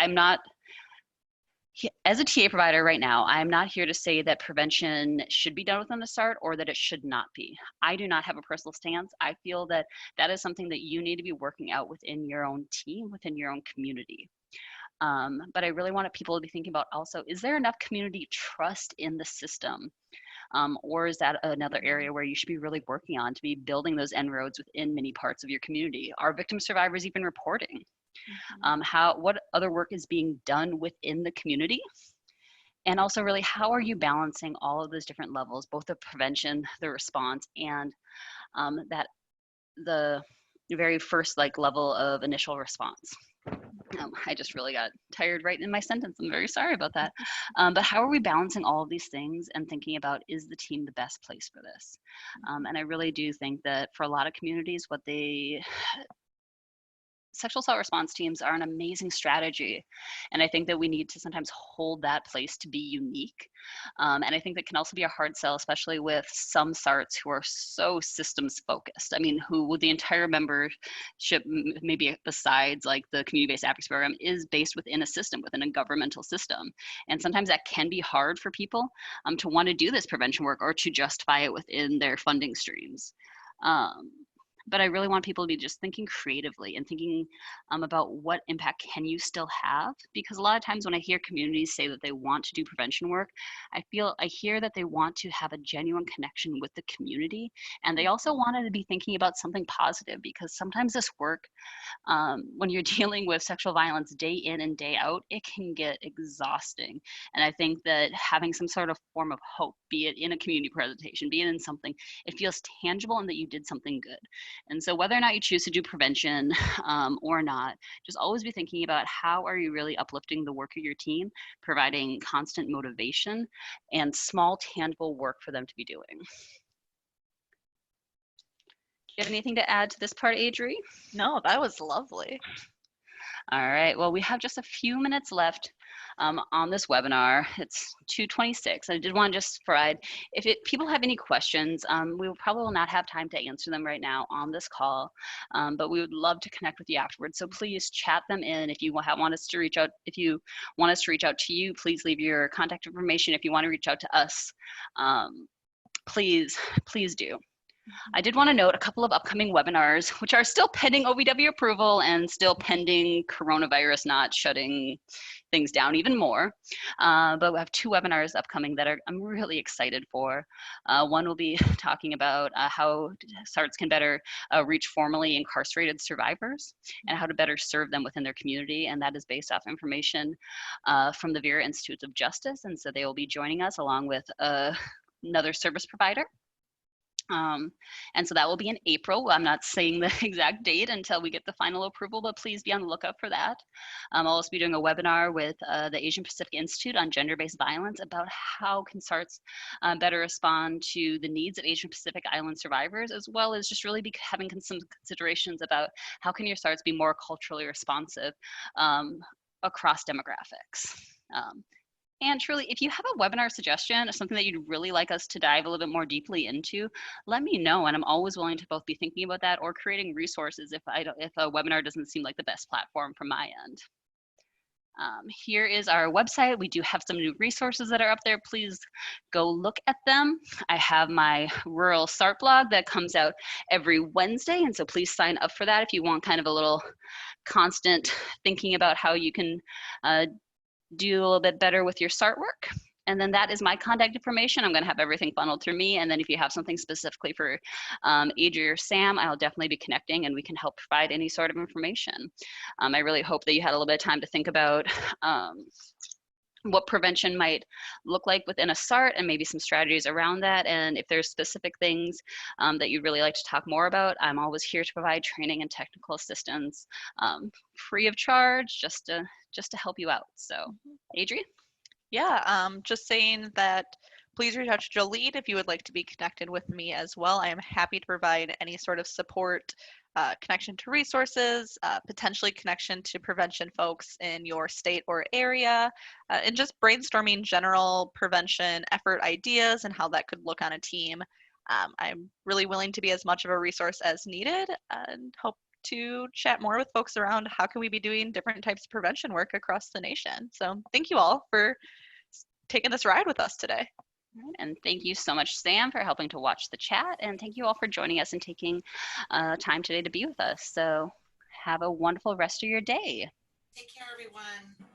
as a TA provider right now, I'm not here to say that prevention should be done within the SART or that it should not be. I do not have a personal stance. I feel that that is something that you need to be working out within your own team, within your own community. But I really wanted people to be thinking about also, is there enough community trust in the system? Or is that another area where you should be really working on to be building those inroads within many parts of your community? Are victim survivors even reporting? What other work is being done within the community? And also really, how are you balancing all of those different levels, both the prevention, the response, and that the very first level of initial response. I just really got tired right in my sentence. I'm very sorry about that. But how are we balancing all of these things and thinking about, is the team the best place for this? And I really do think that for a lot of communities, sexual assault response teams are an amazing strategy. And I think that we need to sometimes hold that place to be unique. And I think that can also be a hard sell, especially with some SARTs who are so systems focused. I mean, who the entire membership, maybe besides the community-based advocacy program, is based within a system, within a governmental system. And sometimes that can be hard for people to want to do this prevention work or to justify it within their funding streams. But I really want people to be just thinking creatively and thinking about what impact can you still have? Because a lot of times when I hear communities say that they want to do prevention work, I hear that they want to have a genuine connection with the community. And they also wanted to be thinking about something positive, because sometimes this work, when you're dealing with sexual violence day in and day out, it can get exhausting. And I think that having some sort of form of hope, be it in a community presentation, be it in something, it feels tangible and that you did something good. And so whether or not you choose to do prevention or not, just always be thinking about, how are you really uplifting the work of your team, providing constant motivation and small tangible work for them to be doing. Do you have anything to add to this part, Adri? No, that was lovely. All right, well, we have just a few minutes left on this webinar. It's 2:26. I did want to just provide, if people have any questions, we will probably not have time to answer them right now on this call, but we would love to connect with you afterwards. So please chat them in. If you want us to reach out, if you want us to reach out to you, please leave your contact information. If you want to reach out to us, please do. I did want to note a couple of upcoming webinars, which are still pending OVW approval and still pending coronavirus not shutting things down even more. But we have 2 webinars upcoming that I'm really excited for. One will be talking about how SARTs can better reach formerly incarcerated survivors and how to better serve them within their community. And that is based off information from the Vera Institutes of Justice. And so they will be joining us along with another service provider. And so that will be in April. I'm not saying the exact date until we get the final approval, but please be on the lookout for that. I'll also be doing a webinar with the Asian Pacific Institute on gender-based violence about how can SARTs better respond to the needs of Asian Pacific Island survivors, as well as just really be having some considerations about how can your SARTs be more culturally responsive across demographics. And truly, if you have a webinar suggestion or something that you'd really like us to dive a little bit more deeply into, let me know. And I'm always willing to both be thinking about that or creating resources if a webinar doesn't seem like the best platform from my end. Here is our website. We do have some new resources that are up there. Please go look at them. I have my rural SART blog that comes out every Wednesday. And so please sign up for that if you want kind of a little constant thinking about how you can do a little bit better with your SART work. And then that is my contact information. I'm going to have everything funneled through me. And then if you have something specifically for Adri or Sam, I'll definitely be connecting and we can help provide any sort of information. I really hope that you had a little bit of time to think about what prevention might look like within a SART and maybe some strategies around that. And if there's specific things that you'd really like to talk more about, I'm always here to provide training and technical assistance free of charge, just to help you out. So, Adri? Yeah, just saying that please reach out to Jolene if you would like to be connected with me as well. I am happy to provide any sort of support, connection to resources, potentially connection to prevention folks in your state or area, and just brainstorming general prevention effort ideas and how that could look on a team. I'm really willing to be as much of a resource as needed and hope to chat more with folks around how can we be doing different types of prevention work across the nation. So thank you all for taking this ride with us today. And thank you so much, Sam, for helping to watch the chat. And thank you all for joining us and taking time today to be with us. So have a wonderful rest of your day. Take care, everyone.